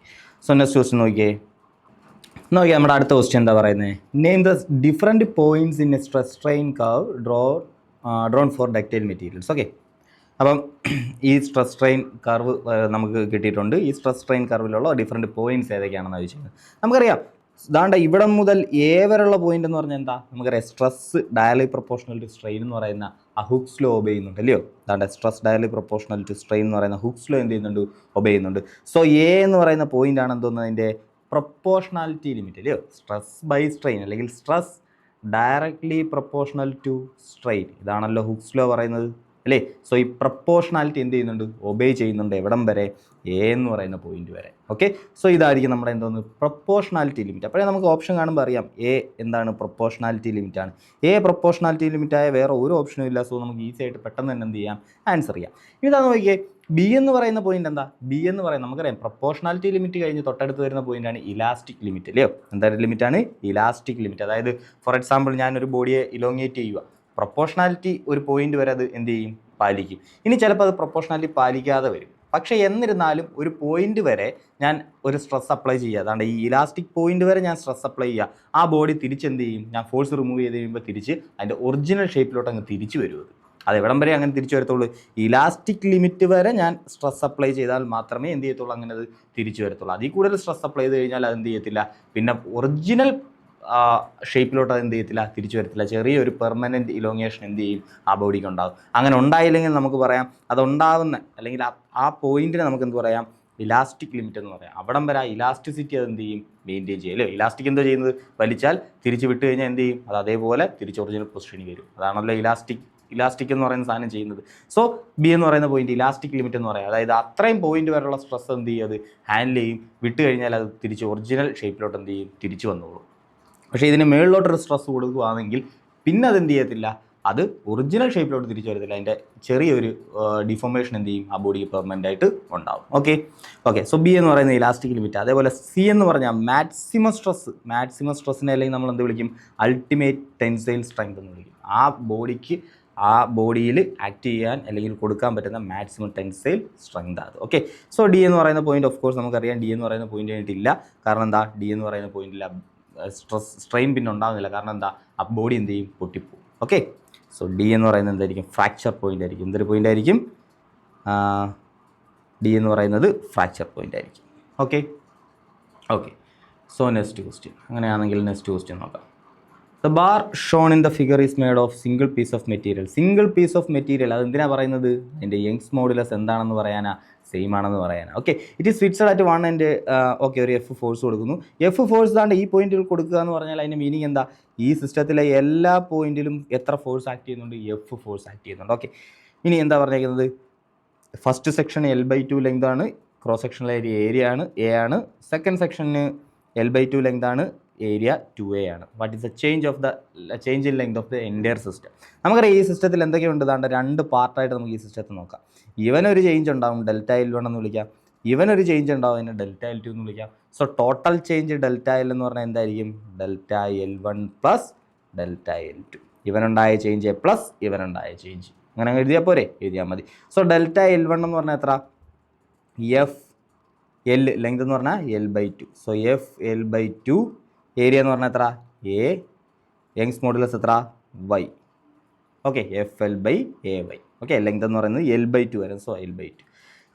സോ നെക്സ്റ്റ് ക്വസ്റ്റ്യൻ നോക്കിയേ. നമ്മുടെ അടുത്ത ക്വസ്റ്റ്യൻ എന്താ പറയുന്നത്? Name the different points in a stress strain curve drawn for ductile materials. Okay, അപ്പം ഈ സ്ട്രെസ് സ്ട്രെയിൻ കർവ് നമുക്ക് കിട്ടിയിട്ടുണ്ട്. ഈ സ്ട്രെസ് സ്ട്രെയിൻ കർവിലുള്ള ഡിഫറെൻറ്റ് പോയിൻറ്റ്സ് ഏതൊക്കെയാണെന്ന് ചോദിച്ചത്. നമുക്കറിയാം ദാണ്ട ഇവിടെ മുതൽ എ വരെയുള്ള പോയിന്റ് എന്ന് പറഞ്ഞാൽ എന്താ? നമുക്കറിയാം stress directly proportional to strain എന്ന് പറയുന്ന ആ ഹുക്സ് ലോ ഒബേ ചെയ്യുന്നുണ്ട് അല്ലയോ. ദാണ്ട stress directly proportional to strain എന്ന് പറയുന്ന ഹുക്സ് ലോ എന്ത് ചെയ്യുന്നുണ്ട്? ഒബേ ചെയ്യുന്നുണ്ട്. സോ എ എന്ന് പറയുന്ന പോയിന്റ് ആണ് എന്തോന്ന്? അതിൻ്റെ പ്രൊപ്പോർഷണാലിറ്റി ലിമിറ്റ് അല്ലയോ. സ്ട്രെസ് ബൈ സ്ട്രെയിൻ അല്ലെങ്കിൽ stress directly proportional to strain, ഇതാണല്ലോ ഹുക്സ് ലോ പറയുന്നത് അല്ലേ. സോ ഈ പ്രൊപ്പോർഷണാലിറ്റി എന്ത് ചെയ്യുന്നുണ്ട്? ഒബേ ചെയ്യുന്നുണ്ട്. എവിടം വരെ? എ എന്ന് പറയുന്ന പോയിന്റ് വരെ. ഓക്കെ, സോ ഇതായിരിക്കും നമ്മുടെ എന്തോന്ന്? Proportionality limit. അപ്പോഴേ നമുക്ക് ഓപ്ഷൻ കാണുമ്പോൾ അറിയാം എ എന്താണ്? പ്രൊപ്പോർഷണാലിറ്റി ലിമിറ്റ് ആണ്. എ പ്രൊപ്പോർഷണാലിറ്റി ലിമിറ്റായ വേറെ ഒരു ഓപ്ഷനും ഇല്ല. സോ നമുക്ക് ഈസി ആയിട്ട് പെട്ടെന്ന് തന്നെ എന്ത് ചെയ്യാം? ആൻസർ ചെയ്യാം. ഇതാണ് നോക്കിയേ, ബി എന്ന് പറയുന്ന പോയിന്റ് എന്താ? ബി എന്ന് പറയുന്നത് നമുക്കറിയാം പ്രൊപ്പോർഷണാലിറ്റി ലിമിറ്റ് കഴിഞ്ഞ് തൊട്ടടുത്ത് വരുന്ന പോയിന്റാണ് ഇലാസ്റ്റിക് ലിമിറ്റ് അല്ലയോ. എന്തായാലും ലിമിറ്റാണ് ഇലാസ്റ്റിക് ലിമിറ്റ്. അതായത് ഫോർ എക്സാമ്പിൾ ഞാനൊരു ബോഡിയെ ഇലോങ്ങേറ്റ് ചെയ്യുക, പ്രൊപ്പോർഷണാലിറ്റി ഒരു പോയിന്റ് വരെ അത് എന്ത് ചെയ്യും? പാലിക്കും. ഇനി ചിലപ്പോൾ അത് പ്രൊപ്പോർഷണാലിറ്റി പാലിക്കാതെ വരും. പക്ഷേ എന്നിരുന്നാലും ഒരു പോയിന്റ് വരെ ഞാൻ ഒരു സ്ട്രെസ് അപ്ലൈ ചെയ്യുക, അതാണ്ട് ഈ ഇലാസ്റ്റിക് പോയിന്റ് വരെ ഞാൻ സ്ട്രെസ് അപ്ലൈ ചെയ്യുക, ആ ബോഡി തിരിച്ചെന്ത് ചെയ്യും, ഞാൻ ഫോഴ്സ് റിമൂവ് ചെയ്ത് കഴിയുമ്പോൾ തിരിച്ച് അതിൻ്റെ ഒറിജിനൽ ഷേപ്പിലോട്ട് അങ്ങ് തിരിച്ചു വരും. അത് എവിടം വരെ അങ്ങനെ തിരിച്ചു വരത്തുള്ളൂ, ഇലാസ്റ്റിക് ലിമിറ്റ് വരെ ഞാൻ സ്ട്രെസ് അപ്ലൈ ചെയ്താൽ മാത്രമേ എന്ത് ചെയ്യത്തുള്ളൂ, അങ്ങനെ അത് തിരിച്ചു വരത്തുള്ളൂ. അതിൽ കൂടുതൽ സ്ട്രെസ് അപ്ലൈ ചെയ്ത് കഴിഞ്ഞാൽ അത് എന്ത് ചെയ്യത്തില്ല, പിന്നെ ഒറിജിനൽ ഷേപ്പിലോട്ട് അത് എന്ത് ചെയ്യത്തില്ല, തിരിച്ചു വരത്തില്ല. ചെറിയൊരു പെർമനൻറ്റ് ഇലോങ്ങേഷൻ എന്ത് ചെയ്യും, ആ ബോഡിക്ക് ഉണ്ടാകും. അങ്ങനെ ഉണ്ടായില്ലെങ്കിൽ നമുക്ക് പറയാം അതുണ്ടാകുന്ന, അല്ലെങ്കിൽ ആ പോയിന്റിനെ നമുക്ക് എന്ത് പറയാം, ഇലാസ്റ്റിക് ലിമിറ്റ് എന്ന് പറയാം. അവിടം വരെ ആ ഇലാസ്റ്റിസിറ്റി അത് എന്ത് ചെയ്യും, മെയിൻറ്റെയിൻ ചെയ്യും. അല്ലേ, ഇലാസ്റ്റിക് എന്തോ ചെയ്യുന്നത്, വലിച്ചാൽ തിരിച്ച് വിട്ട് കഴിഞ്ഞാൽ എന്ത് ചെയ്യും, അത് അതേപോലെ തിരിച്ച് ഒറിജിനൽ പൊസിഷനിൽ വരും. അതാണല്ലോ ഇലാസ്റ്റിക് എന്ന് പറയുന്ന സാധനം ചെയ്യുന്നത്. സോ ബി എന്ന് പറയുന്ന പോയിന്റ് ഇലാസ്റ്റിക് ലിമിറ്റ് എന്ന് പറയാം. അതായത് അത്രയും പോയിന്റ് വരെയുള്ള സ്ട്രെസ് എന്ത് ചെയ്യും, അത് ഹാൻഡിൽ ചെയ്യും. വിട്ട് കഴിഞ്ഞാൽ അത് തിരിച്ച് ഒറിജിനൽ ഷേപ്പിലോട്ട് എന്ത് ചെയ്യും, തിരിച്ചു വന്നോളും. പക്ഷേ ഇതിന് മേളിലോട്ടൊരു സ്ട്രെസ് കൊടുക്കുകയാണെങ്കിൽ പിന്നെ അത് എന്ത് ചെയ്യത്തില്ല, അത് ഒറിജിനൽ ഷേപ്പിലോട്ട് തിരിച്ചു വരത്തില്ല. അതിൻ്റെ ചെറിയൊരു ഡിഫോർമേഷൻ എന്ത് ചെയ്യും, ആ ബോഡിക്ക് പെർമനൻ്റ് ആയിട്ട് ഉണ്ടാവും. ഓക്കെ. സോ ബി എന്ന് പറയുന്നത് ഇലാസ്റ്റിക് ലിമിറ്റ്. അതേപോലെ സി എന്ന് പറഞ്ഞാൽ മാക്സിമം സ്ട്രെസ്സിനെ അല്ലെങ്കിൽ നമ്മൾ എന്ത് വിളിക്കും, അൾട്ടിമേറ്റ് ടെൻസൈൽ സ്ട്രെങ്ത് എന്ന് വിളിക്കും. ആ ബോഡിയിൽ ആക്ട് ചെയ്യാൻ അല്ലെങ്കിൽ കൊടുക്കാൻ പറ്റുന്ന മാക്സിമം ടെൻസൈൽ സ്ട്രെങ്ത് അത്. ഓക്കെ. സോ ഡി എന്ന് പറയുന്ന പോയിന്റ് ഓഫ് കോഴ്സ് നമുക്കറിയാം, ഡി എന്ന് പറയുന്ന പോയിന്റ് ആയിട്ടില്ല. കാരണം എന്താ, ഡി എന്ന് പറയുന്ന പോയിന്റിൽ സ്ട്രെയിൻ പിന്നെ ഉണ്ടാകുന്നില്ല. കാരണം എന്താ, ആ ബോഡി എന്ത് ചെയ്യും, പൊട്ടിപ്പോവും. ഓക്കെ. സോ ഡി എന്ന് പറയുന്നത് എന്തായിരിക്കും, ഫ്രാക്ചർ പോയിന്റ് ആയിരിക്കും. എന്തൊരു പോയിന്റ് ആയിരിക്കും, ഡി എന്ന് പറയുന്നത് ഫ്രാക്ചർ പോയിന്റ് ആയിരിക്കും. ഓക്കെ. സോ നെക്സ്റ്റ് ക്വസ്റ്റ്യൻ, അങ്ങനെയാണെങ്കിൽ നെക്സ്റ്റ് ക്വസ്റ്റ്യൻ നോക്കാം. The bar shown in the figure is made of single piece of material. അത് എന്തിനാണ് പറയുന്നത്, അതിൻ്റെ യങ്സ് മോഡുലസ് എന്താണെന്ന് പറയാനാ, സെയിം ആണെന്ന് പറയാനാണ്. Okay. It is fixed at 1 and okay, ഒരു എഫ് ഫോഴ്സ് കൊടുക്കുന്നു. എഫ് ഫോഴ്സ് താണ്ട് ഈ പോയിന്റിൽ കൊടുക്കുക എന്ന് പറഞ്ഞാൽ അതിൻ്റെ മീനിങ് എന്താ, ഈ സിസ്റ്റത്തിലെ എല്ലാ പോയിന്റിലും എത്ര ഫോഴ്സ് ആക്ട് ചെയ്യുന്നുണ്ട്, എഫ് ഫോഴ്സ് ആക്ട് ചെയ്യുന്നുണ്ട്. ഓക്കെ. ഇനി എന്താ പറഞ്ഞേക്കുന്നത്, ഫസ്റ്റ് സെക്ഷൻ L/2 ലെങ്ത് ആണ്, ക്രോസ് സെക്ഷനിലെ ഏരിയ ആണ് എ ആണ്. സെക്കൻഡ് സെക്ഷന് L/2 ലെങ്ത് ആണ്, ഏരിയ 2A ആണ്. What is the change in length of the entire system. നമുക്കറിയാം ഈ സിസ്റ്റത്തിൽ എന്തൊക്കെയുണ്ട്, താണ്ട് രണ്ട് പാർട്ടായിട്ട് നമുക്ക് ഈ സിസ്റ്റത്തിൽ നോക്കാം. ഇവനൊരു ചേഞ്ച് ഉണ്ടാവും, Δ_L1 എന്ന് വിളിക്കാം. ഇവനൊരു ചേഞ്ച് ഉണ്ടാവും, അതിനെ Δ_L2 എന്ന് വിളിക്കാം. സോ ടോട്ടൽ ചേഞ്ച് Δ_L എന്ന് പറഞ്ഞാൽ എന്തായിരിക്കും, Δ_L1 പ്ലസ് Δ_L2. ഇവനുണ്ടായ ചേഞ്ച് പ്ലസ് ഇവനുണ്ടായ ചേഞ്ച്. അങ്ങനെ എഴുതിയാൽ പോരെ, എഴുതിയാൽ മതി. സോ Δ_L1 എന്ന് പറഞ്ഞാൽ എത്ര, L ലെങ്ത് എന്ന് പറഞ്ഞാൽ L/2. സോ L/2, ഏരിയ എന്ന് പറഞ്ഞാൽ എത്ര, എ, യങ്സ് മോഡുലസ് എത്ര, y. Okay, FL/AY. Okay, length എന്ന് പറയുന്നത് L/2 വരും. So L/2.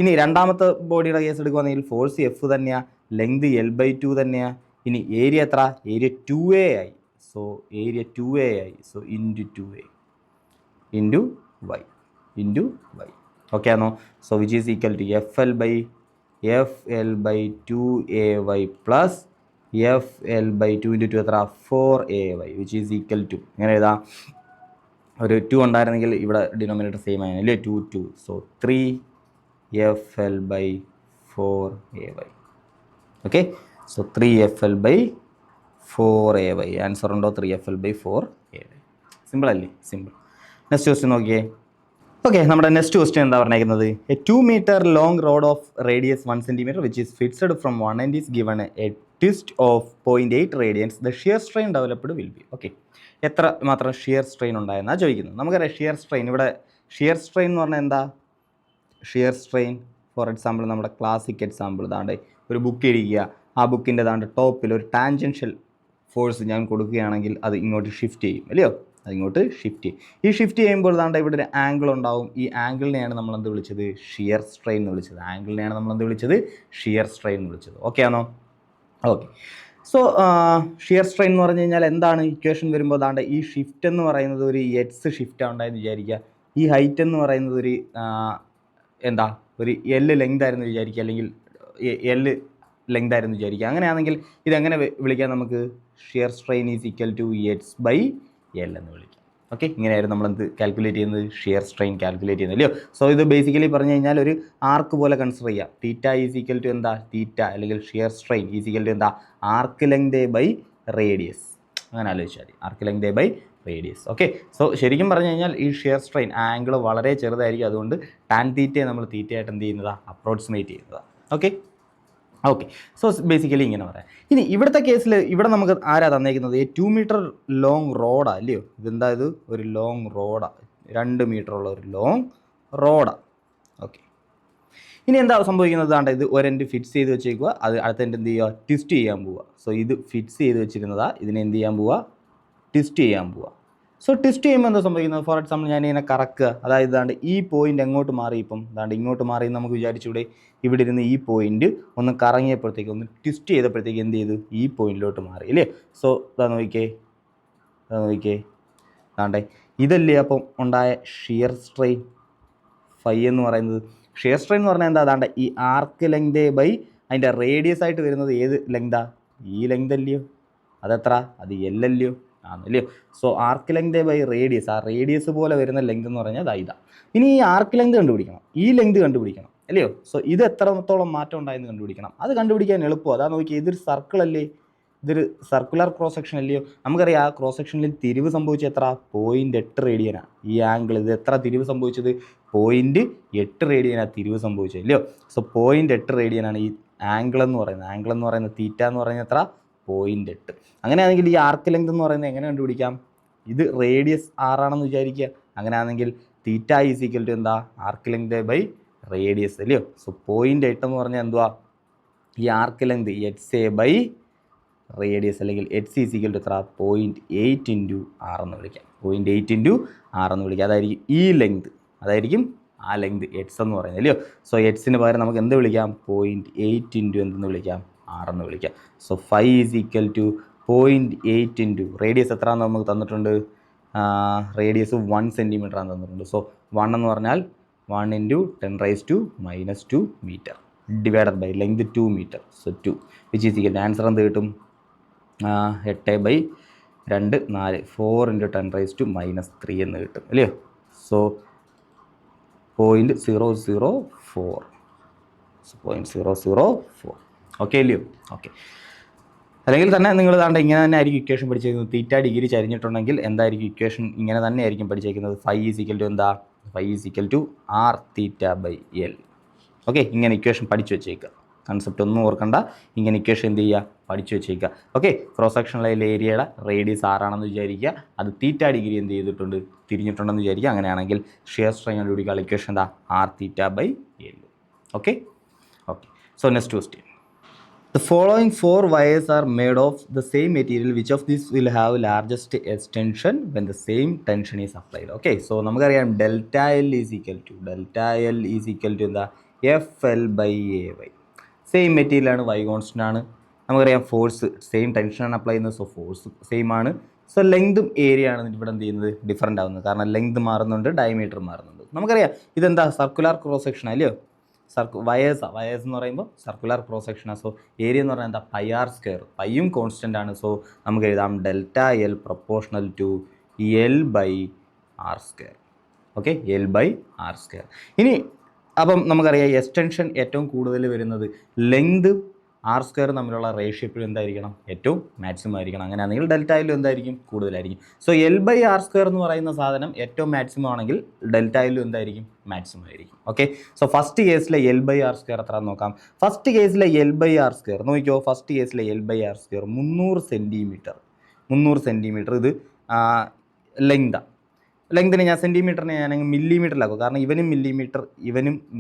ഇനി രണ്ടാമത്തെ ബോഡിയുടെ കേസ് എടുക്കുകയാണെങ്കിൽ ഫോഴ്സ് എഫ് തന്നെയാണ്, ലെങ്ത് L/2 തന്നെയാണ്. ഇനി ഏരിയ എത്ര, ഏരിയ 2A ആയി. സോ ഏരിയ 2A ആയി. So into 2A into y. Okay ആണോ? So which is equal to FL/2AY plus FL/2 into 2 എത്ര, 4AY, which is equal to, ഇങ്ങനെ എഴുതാം, ഒരു 2 ഉണ്ടായിരുന്നെങ്കിൽ ഇവിടെ ഡിനോമിനേറ്റർ സെയിം ആയിരുന്നു അല്ലേ, 2. So 3FL/4AY. Okay. So 3FL/4AY. Answer ഉണ്ടോ, 3FL/4AY. സിമ്പിൾ അല്ലേ, സിമ്പിൾ. നെക്സ്റ്റ് ക്വസ്റ്റ്യൻ നോക്കിയേ. ഓക്കെ, നമ്മുടെ നെക്സ്റ്റ് ക്വസ്റ്റ്യൻ എന്താ പറഞ്ഞേക്കുന്നത്, A 2 meter long road of radius 1 centimeter which is fixed from 1 end is given a twist of 0.8 radians. The shear strain developed will be. Okay, എത്ര മാത്രം shear strain ഉണ്ടായെന്നാണ് ചോദിക്കുന്നത്. നമുക്കറിയാം shear strain, ഇവിടെ shear strain എന്ന് പറഞ്ഞാൽ എന്താ, shear strain for example നമ്മുടെ classic example താണ്ട് ഒരു ബുക്ക് ഇരിക്കുക, ആ ബുക്കിൻ്റെ താണ്ട് ടോപ്പിൽ ഒരു ടാൻജൻഷ്യൽ ഫോഴ്സ് ഞാൻ കൊടുക്കുകയാണെങ്കിൽ അത് ഇങ്ങോട്ട് ഷിഫ്റ്റ് ചെയ്യും അല്ലയോ, അതിങ്ങോട്ട് ഷിഫ്റ്റ് ചെയ്യും. ഈ ഷിഫ്റ്റ് ചെയ്യുമ്പോൾ താണ്ട് ഇവിടെ ഒരു ആംഗിൾ ഉണ്ടാവും. ഈ ആംഗിളിനെയാണ് നമ്മൾ എന്ത് വിളിച്ചത്, ഷിയർ സ്ട്രെയിൻ എന്ന് വിളിച്ചത്. ആംഗിളിനെയാണ് നമ്മൾ എന്ത് വിളിച്ചത്, ഷിയർ സ്ട്രെയിൻ എന്ന് വിളിച്ചത്. ഓക്കെ ആണോ? ഓക്കെ. സോ ഷിയർ സ്ട്രെയിൻ എന്ന് പറഞ്ഞു കഴിഞ്ഞാൽ എന്താണ്, ഇക്വേഷൻ വരുമ്പോൾ താണ്ട് ഈ ഷിഫ്റ്റ് എന്ന് പറയുന്നത് ഒരു എക്സ് ഷിഫ്റ്റ് ഉണ്ടായെന്ന് വിചാരിക്കുക. ഈ ഹൈറ്റ് എന്ന് പറയുന്നത് ഒരു എന്താ ഒരു L ലെങ്ത് ആയിരുന്നു വിചാരിക്കുക, അല്ലെങ്കിൽ L ലെങ്ത് ആയിരുന്നു വിചാരിക്കുക. അങ്ങനെയാണെങ്കിൽ ഇതെങ്ങനെ വിളിക്കാം, നമുക്ക് shear strain is equal to H/L എന്ന് വിളിക്കാം. ഓക്കെ, ഇങ്ങനെയായിരുന്നു നമ്മളെന്ത് കാൽക്കുലേറ്റ് ചെയ്യുന്നത്, ഷിയർ സ്ട്രെയിൻ കാൽക്കുലേറ്റ് ചെയ്യുന്നത് അല്ലയോ. സോ ഇത് ബേസിക്കലി പറഞ്ഞു കഴിഞ്ഞാൽ ഒരു ആർക്ക് പോലെ കൺസിഡർ ചെയ്യാം. തീറ്റ ഈസ് ഈക്വൽ ടു എന്താ, തീറ്റ അല്ലെങ്കിൽ shear strain is equal to എന്താ, ആർക്ക് ലെങ്ത് ബൈ റേഡിയസ്. അങ്ങനെ ആലോചിച്ചാൽ മതി, arc length by radius. Okay, so ശരിക്കും പറഞ്ഞു കഴിഞ്ഞാൽ ഈ ഷിയർ സ്ട്രെയിൻ ആംഗിൾ വളരെ ചെറുതായിരിക്കും. അതുകൊണ്ട് ടാൻ തീറ്റയെ നമ്മൾ തീറ്റയായിട്ട് എന്ത് ചെയ്യുന്നതാണ്, അപ്രോക്സിമേറ്റ് ചെയ്യുന്നതാണ്. ഓക്കെ. സോ ബേസിക്കലി ഇങ്ങനെ പറയാം. ഇനി ഇവിടുത്തെ കേസിൽ ഇവിടെ നമുക്ക് ആരാ തന്നേക്കുന്നത്, 2 meter ലോങ് റോഡാണ് അല്ലയോ. ഇതെന്താ, ഇത് ഒരു ലോങ് റോഡാണ്, 2 meter ഉള്ള ഒരു ലോങ് റോഡാണ്. ഓക്കെ, ഇനി എന്താ സംഭവിക്കുന്നത്? ഇത് ഒരെൻഡ് ഫിക്സ് ചെയ്ത് വെച്ചേക്കുക, അത് അടുത്ത എൻഡ് എന്ത് ചെയ്യുക? ട്വിസ്റ്റ് ചെയ്യാൻ പോവുക. സോ ഇത് ഫിക്സ് ചെയ്ത് വെച്ചിരുന്നതാ, ഇതിനെ എന്ത് ചെയ്യാൻ പോവുക? ട്വിസ്റ്റ് ചെയ്യാൻ പോവുക. സോ ട്വിസ്റ്റ് ചെയ്യുമ്പോൾ എന്താ സംഭവിക്കുന്നത്? ഫോർ എക്സാമ്പിൾ ഞാനിങ്ങനെ കറക്കുക, അതായത് ഈ പോയിന്റ് എങ്ങോട്ട് മാറി? ഇപ്പം ഇങ്ങോട്ട് മാറി നമുക്ക് വിചാരിച്ചൂടെ? ഇവിടെ ഇരുന്ന് ഈ പോയിന്റ് ഒന്ന് കറങ്ങിയപ്പോഴത്തേക്ക്, ഒന്ന് ട്വിസ്റ്റ് ചെയ്തപ്പോഴത്തേക്ക് എന്ത് ചെയ്തു? ഈ പോയിന്റിലോട്ട് മാറി അല്ലേ? സോ നോക്കിക്കേ, ഇതല്ലേ അപ്പം ഉണ്ടായ ഷിയർ സ്ട്രെയിൻ ഫൈ എന്ന് പറയുന്നത്. ഷിയർ സ്ട്രെയിൻ എന്ന് പറഞ്ഞാൽ എന്താ? ഈ ആർക്ക് ലെങ്ത് ബൈ അതിൻ്റെ റേഡിയസ് ആയിട്ട് വരുന്നത് ഏത് ലെങ്താ? ഈ ലെങ്ത് അല്ലയോ? അതെത്ര? അത് എൽ അല്ലയോ? ആണല്ലയോ? So arc length by radius, ആ റേഡിയസ് പോലെ വരുന്ന ലെങ്ത് എന്ന് പറഞ്ഞാൽ ഇതാ. ഇനി ഈ ആർക്ക് ലെങ്ത് കണ്ടുപിടിക്കണം, ഈ ലെങ്ത് കണ്ടുപിടിക്കണം അല്ലയോ? സോ ഇത് എത്രത്തോളം മാറ്റം ഉണ്ടായെന്ന് കണ്ടുപിടിക്കണം. അത് കണ്ടുപിടിക്കാൻ എളുപ്പമാണ്. അതാ നോക്കി, ഇതൊരു സർക്കിൾ അല്ലേ? ഇതൊരു സർക്കുലർ ക്രോസ് സെക്ഷൻ അല്ലയോ? നമുക്കറിയാം ആ ക്രോസ് സെക്ഷനിൽ തിരിവ് സംഭവിച്ചത് എത്ര? 0.8 റേഡിയനാണ്. ഈ ആംഗിൾ ഇത് എത്ര തിരിവ് സംഭവിച്ചത്? 0.8 റേഡിയനാണ് തിരിവ് സംഭവിച്ചത് അല്ലയോ? സോ 0.8 റേഡിയനാണ് ഈ ആംഗിൾ എന്ന് പറയുന്നത്. തീറ്റ എന്ന് പറയുന്നത് എത്ര? 0.8. അങ്ങനെയാണെങ്കിൽ ഈ ആർക്ക് ലെങ്ത് എന്ന് പറയുന്നത് എങ്ങനെ കണ്ടുപിടിക്കാം? ഇത് റേഡിയസ് ആറാണെന്ന് വിചാരിക്കുക. അങ്ങനെയാണെങ്കിൽ തീറ്റ ഈസ് ഈക്വൽ ടു എന്താ? ആർക്ക് ലെങ്ത് ബൈ റേഡിയസ് അല്ലയോ? സോ 0.8 എന്ന് പറഞ്ഞാൽ എന്തുവാ? ഈ arc length H A by radius, അല്ലെങ്കിൽ എച്ച് ഈസ് ഈക്വൽ ടു എത്ര? 0.8 ഇൻറ്റു ആർ എന്ന് വിളിക്കാം. 0.8 ഇൻറ്റു ആർ എന്ന് വിളിക്കാം. അതായിരിക്കും ഈ ലെങ്ത്, അതായിരിക്കും ആ ലെങ്ത് എക്സ് എന്ന് പറയുന്നത് അല്ലയോ? സോ എക്സിന് പകരം നമുക്ക് എന്ത് വിളിക്കാം? 0.8 ഇൻറ്റു എന്തെന്ന് വിളിക്കാം? ആർ എന്ന് വിളിക്കാം. So phi is equal to 0.8 into radius എത്രയാണെന്ന് നമുക്ക് തന്നിട്ടുണ്ട്? റേഡിയസ് 1 സെൻറ്റിമീറ്റർ ആണ് തന്നിട്ടുണ്ട്. സോ 1 എന്ന് പറഞ്ഞാൽ 1 into 10⁻⁻² metre divided by length 2 metre. So 2 which is equal, answer എന്ത് കിട്ടും? 8/2 4 4 ഇൻറ്റു 10⁻³ എന്ന് കിട്ടും അല്ലയോ? സോ 0.004. 0.004. ഓക്കെ അല്ലയോ? ഓക്കെ. അല്ലെങ്കിൽ തന്നെ നിങ്ങൾ ഇങ്ങനെ തന്നെ ആയിരിക്കും ഇക്വേഷൻ പഠിച്ചേക്കുന്നത്. തീറ്റ ഡിഗ്രി ചരിഞ്ഞിട്ടുണ്ടെങ്കിൽ എന്തായിരിക്കും ഇക്വേഷൻ? ഇങ്ങനെ തന്നെ ആയിരിക്കും പഠിച്ചേക്കുന്നത്. ഫൈ ഈസ് ഈക്വൽ ടു എന്താ? Phi is equal to R theta by L. Okay, ഇങ്ങനെ ഇക്വേഷൻ പഠിച്ചു വെച്ചേക്കുക. കൺസെപ്റ്റ് ഒന്നും ഓർക്കണ്ട, ഇങ്ങനെ ഇക്വേഷൻ എന്ത് ചെയ്യുക? പഠിച്ചു വെച്ചേക്കുക. ഓക്കെ, ക്രോസ് സെക്ഷനിലെ ഏരിയയുടെ റേഡിയസ് ആറാണെന്ന് വിചാരിക്കുക. അത് തീറ്റ ഡിഗ്രി എന്ത് ചെയ്തിട്ടുണ്ട്? തിരിഞ്ഞിട്ടുണ്ടെന്ന് വിചാരിക്കുക. അങ്ങനെയാണെങ്കിൽ ഷിയർ സ്ട്രെയിൻ കണ്ടുപിടിക്കാനുള്ള ഇക്വേഷൻ എന്താ? R theta by L. Okay. So next question. The following 4 wires are made of the same material. Which of these will have largest extension when the same tension is applied? Okay, so നമുക്കറിയാം delta L is equal to എന്താ? FL by AY. Same material ആണ്, y constant ആണ്. നമുക്കറിയാം force same ടെൻഷനാണ് apply ചെയ്യുന്നത്. So force same ആണ്. So ലെങ്തും area ആണ് ഇവിടെ എന്ത് ചെയ്യുന്നത്? ഡിഫറൻ്റ് ആവുന്നത്. കാരണം ലെങ്ത് മാറുന്നുണ്ട്, ഡയമീറ്റർ മാറുന്നുണ്ട്. നമുക്കറിയാം ഇതെന്താ? സർക്കുലർ ക്രോസ് സെക്ഷൻ അല്ലയോ? വയേഴ്സ് എന്ന് പറയുമ്പോൾ സർക്കുലർ ക്രോസ് സെക്ഷനാണ്. സോ ഏരിയ എന്ന് പറഞ്ഞാൽ എന്താ? πr². പൈയും കോൺസ്റ്റൻ്റ് ആണ്. സോ നമുക്ക് എഴുതാം Δl proportional to L/r². Okay, L/r². ഇനി അപ്പം നമുക്കറിയാം എക്സ്റ്റൻഷൻ ഏറ്റവും കൂടുതൽ വരുന്നത് ലെങ്ത് r² തമ്മിലുള്ള റേഷ്യോ എപ്പോഴും എന്തായിരിക്കണം? ഏറ്റവും മാക്സിമം ആയിരിക്കണം. അങ്ങനെയാണെങ്കിൽ Δl എന്തായിരിക്കും? കൂടുതലായിരിക്കും. സോ L/r² എന്ന് പറയുന്ന സാധനം ഏറ്റവും മാക്സിമം ആണെങ്കിൽ Δl എന്തായിരിക്കും? മാക്സിമം ആയിരിക്കും. ഓക്കെ, സോ ഫസ്റ്റ് കേസിലെ L/r² എത്ര നോക്കാം. ഫസ്റ്റ് കേസിലെ L/r² നോക്കിക്കോ. ഫസ്റ്റ് കേസിലെ L/r² 300 സെൻറ്റിമീറ്റർ. ഇത് ലെങ്താണ്. ലെങ്തിന് ഞാൻ സെൻറ്റിമീറ്ററിനെ ഞാനങ്ങ് മില്ലിമീറ്ററിലാക്കും. കാരണം ഇവനും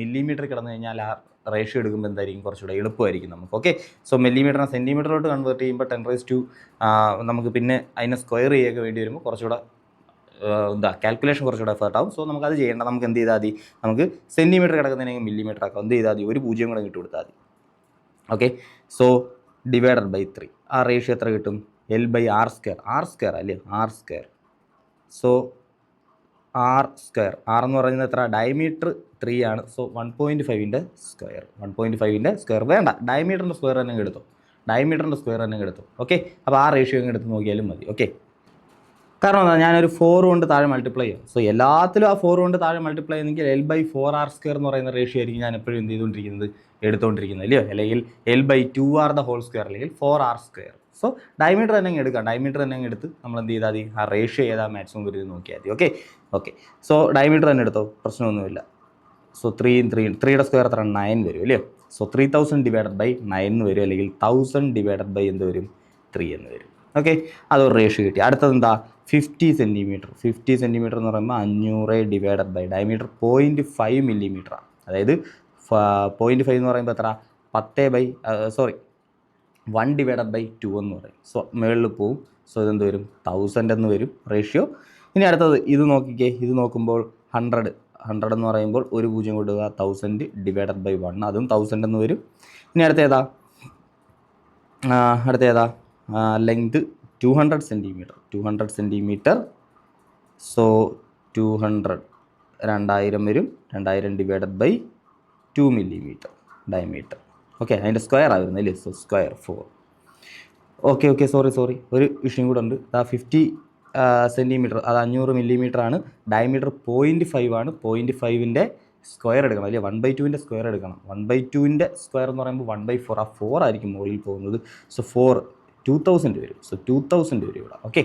മില്ലിമീറ്റർ കിടന്നു കഴിഞ്ഞാൽ ആ റേഷ്യോ എടുക്കുമ്പോൾ എന്തായിരിക്കും? കുറച്ചുകൂടെ എളുപ്പമായിരിക്കും നമുക്ക്. ഓക്കെ, സോ മില്ലിമീറ്ററിനെ സെൻറ്റിമീറ്ററിലോട്ട് കൺവേർട്ട് ചെയ്യുമ്പോൾ 10⁻², നമുക്ക് പിന്നെ അതിനെ സ്ക്വയർ ചെയ്യുകയൊക്കെ വേണ്ടി വരുമ്പോൾ കുറച്ചുകൂടെ കാൽക്കുലേഷൻ കുറച്ചുകൂടെ എഫേർട്ട് ആവും. സോ നമുക്കത് ചെയ്യേണ്ട. നമുക്ക് എന്ത് ചെയ്താൽ മതി? നമുക്ക് സെൻറ്റിമീറ്റർ കിടക്കുന്നതിനെങ്കിൽ മില്ലിമീറ്റർ ആക്കാം. എന്ത് ചെയ്താൽ മതി? ഒരു 0 കൂടെ ഇട്ട് കൊടുത്താൽ മതി. Okay, so divided by 3. ആ റേഷ്യോ എത്ര കിട്ടും? L/r². r² അല്ലേ? r². സോ r² എന്ന് പറയുന്നത് എത്ര? ഡയമീറ്റർ 3 ആണ്. സോ 1.5ൻ്റെ സ്ക്വയർ വേണ്ട, ഡയമീറ്ററിൻ്റെ സ്ക്വയർ തന്നെ എടുത്തു. ഓക്കെ, അപ്പോൾ ആ റേഷ്യോ എടുത്ത് നോക്കിയാലും മതി. ഓക്കെ, കാരണം എന്താ? ഞാനൊരു 4 കൊണ്ട് താഴെ മൾട്ടിപ്ലൈ ചെയ്യും. സോ എല്ലാത്തിലും ആ 4 കൊണ്ട് താഴെ മൾട്ടിപ്ലൈ ചെയ്യുന്നെങ്കിൽ L/4r² എന്ന് പറയുന്ന റേഷ്യോ ആയിരിക്കും ഞാൻ എപ്പോഴും എന്ത് എടുത്തുകൊണ്ടിരിക്കുന്നത് അല്ലയോ? അല്ലെങ്കിൽ L/2r² അല്ലെങ്കിൽ 4r². സോ ഡയമീറ്റർ തന്നെ എടുക്കാം. എടുത്ത് നമ്മൾ എന്ത് ചെയ്താൽ മതി? ആ റേഷ്യോ ഏതാ മാക്സിമം വരുന്നത് നോക്കിയാൽ മതി. ഓക്കെ, സോ ഡയമീറ്റർ തന്നെ എടുത്തോ, പ്രശ്നമൊന്നുമില്ല. സോ 3യുടെ സ്ക്വയർ എത്ര? 9 വരും അല്ലയോ? സോ 3000 ഡിവൈഡഡ് ബൈ 9 എന്ന് വരും, അല്ലെങ്കിൽ 1000 ഡിവൈഡഡ് ബൈ എന്ത് വരും? 3 എന്ന് വരും. ഓക്കെ, അതൊരു റേഷ്യോ കിട്ടി. അടുത്തത് എന്താ? 50 സെൻറ്റിമീറ്റർ എന്ന് പറയുമ്പോൾ 500 ഡിവൈഡഡ് ബൈ ഡയമീറ്റർ 0.5 മില്ലിമീറ്ററാണ്. അതായത് 0.5 എന്ന് പറയുമ്പോൾ എത്ര 1/2 എന്ന് പറയും. സോ മുകളിൽ പോവും. സോ ഇതെന്ത് വരും 1000 എന്ന് വരും റേഷ്യോ. ഇനി അടുത്തത് ഇത് നോക്കിക്കേ, ഇത് നോക്കുമ്പോൾ 100 എന്ന് പറയുമ്പോൾ ഒരു 0 കൊടുക്കുക 1000/1 അതും 1000 എന്ന് വരും. ഇനി അടുത്ത ഏതാ ലെങ്ത് 200 സെൻറ്റിമീറ്റർ. സോ 200 2000 വരും. 2000/2 മില്ലിമീറ്റർ ഡയമീറ്റർ. ഓക്കെ, അതിൻ്റെ സ്ക്വയർ ആയിരുന്നു അല്ലേ? So square 4. ഓക്കെ സോറി ഒരു വിഷയം കൂടെ ഉണ്ട്. 50 സെൻറ്റിമീറ്റർ, അത് 500 മില്ലിമീറ്ററാണ്. ഡയമീറ്റർ 0.5 ആണ്. 0.5ൻ്റെ സ്ക്വയർ എടുക്കണം അല്ലേ? 1/2ൻ്റെ സ്ക്വയർ എടുക്കണം. 1/2ൻ്റെ സ്ക്വയർ എന്ന് പറയുമ്പോൾ 1/4, ആ 4 ആയിരിക്കും മുകളിൽ പോകുന്നത്. സോ 2000 വരും. സോ 2000 വരും ഇവിടെ. ഓക്കെ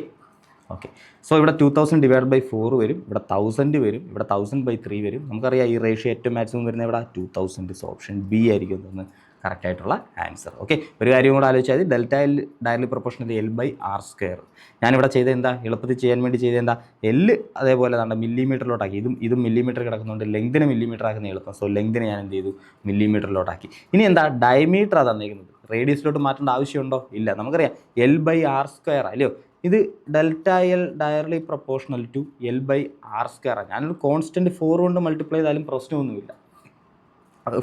സോ ഇവിടെ 2000/4 വരും. ഇവിടെ 1000 വരും. ഇവിടെ 1000/3 വരും. നമുക്കറിയാം ഈ റേഷ്യോ ഏറ്റവും മാക്സിമം വരുന്നത് ഇവിടെ 2000. സോ ഓപ്ഷൻ ബി ആയിരിക്കും എന്ന് കറക്റ്റായിട്ടുള്ള ആൻസർ. ഓക്കെ, ഒരു കാര്യം കൂടെ ആലോചിച്ചാൽ delta L directly proportional L/R². ഞാനിവിടെ ചെയ്ത എന്താ, എളുപ്പത്തിൽ ചെയ്യാൻ വേണ്ടി ചെയ്ത എന്താ, എല്ല് അതേപോലെ തന്നെ മില്ലിമീറ്ററിലോട്ടാക്കി. ഇതും മില്ലിമീറ്റർ കിടക്കുന്നുണ്ട്. ലെങ്തിനെ മില്ലിമീറ്റർ ആക്കുന്ന എളുപ്പം. സോ ലെങ്തിനെ ഞാൻ എന്ത് ചെയ്തു, മില്ലിമീറ്ററിലോട്ടാക്കി. ഇനി എന്താ, ഡയമീറ്റർ തന്നിരിക്കുന്നത്. റേഡിയസിലോട്ട് മാറ്റേണ്ട ആവശ്യമുണ്ടോ? ഇല്ല. നമുക്കറിയാം L/R² അല്ലയോ. ഇത് delta L directly proportional to L/R². ഞാനൊരു കോൺസ്റ്റൻറ്റ് 4 കൊണ്ട് മൾട്ടിപ്ലൈ ചെയ്താലും പ്രശ്നമൊന്നുമില്ല.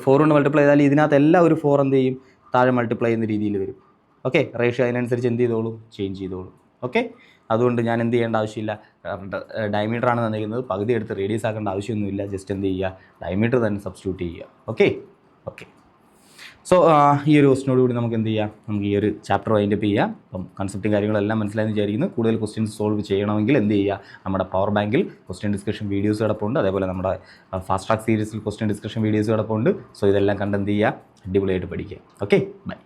4 കൊണ്ട് മൾട്ടിപ്ലൈ ചെയ്താൽ ഇതിനകത്ത് എല്ലാം ഒരു 4 എന്ത് ചെയ്യും, താഴെ മൾട്ടിപ്ലൈ ചെയ്യുന്ന രീതിയിൽ വരും. ഓക്കെ, റേഷ്യോ അതിനനുസരിച്ച് എന്ത് ചെയ്തോളൂ, ചേഞ്ച് ചെയ്തോളൂ. ഓക്കെ, അതുകൊണ്ട് ഞാൻ എന്ത് ചെയ്യേണ്ട ആവശ്യമില്ല. ഡയമീറ്ററാണ് തന്നിരിക്കുന്നത്, പകുതി എടുത്ത് റേഡിയസ് ആക്കേണ്ട ആവശ്യമൊന്നുമില്ല. ജസ്റ്റ് എന്ത് ചെയ്യുക, ഡയമീറ്റർ തന്നെ സബ്സ്റ്റിറ്റ്യൂട്ട് ചെയ്യുക. ഓക്കെ. സോ ഈ ഒരു ക്വസ്റ്റിനോട് കൂടി നമുക്ക് എന്ത് ചെയ്യാം, നമുക്ക് ഈ ഒരു ചാപ്റ്റർ വൈൻഡപ്പ് ചെയ്യാം. അപ്പം കൺസെപ്റ്റും കാര്യങ്ങളെല്ലാം മനസ്സിലായെന്ന് വിചാരിക്കുന്നു. കൂടുതൽ ക്വസ്റ്റ്യൻസ് സോൾവ് ചെയ്യണമെങ്കിൽ എന്ത് ചെയ്യുക, നമ്മുടെ പവർ ബാങ്കിൽ ക്വസ്റ്റ്യൻ ഡിസ്കഷൻ വീഡിയോസ് കിടപ്പുണ്ട്. അതേപോലെ നമ്മുടെ ഫാസ്റ്റ് ട്രാക്ക് സീരീസിൽ ക്വസ്റ്റ്യൻ ഡിസ്കഷൻ വീഡിയോസ് കിടപ്പുണ്ട്. സോ ഇതെല്ലാം കണ്ട് എന്ത് ചെയ്യുക, അടിപൊളിയായിട്ട് പഠിക്കുക. Okay, by.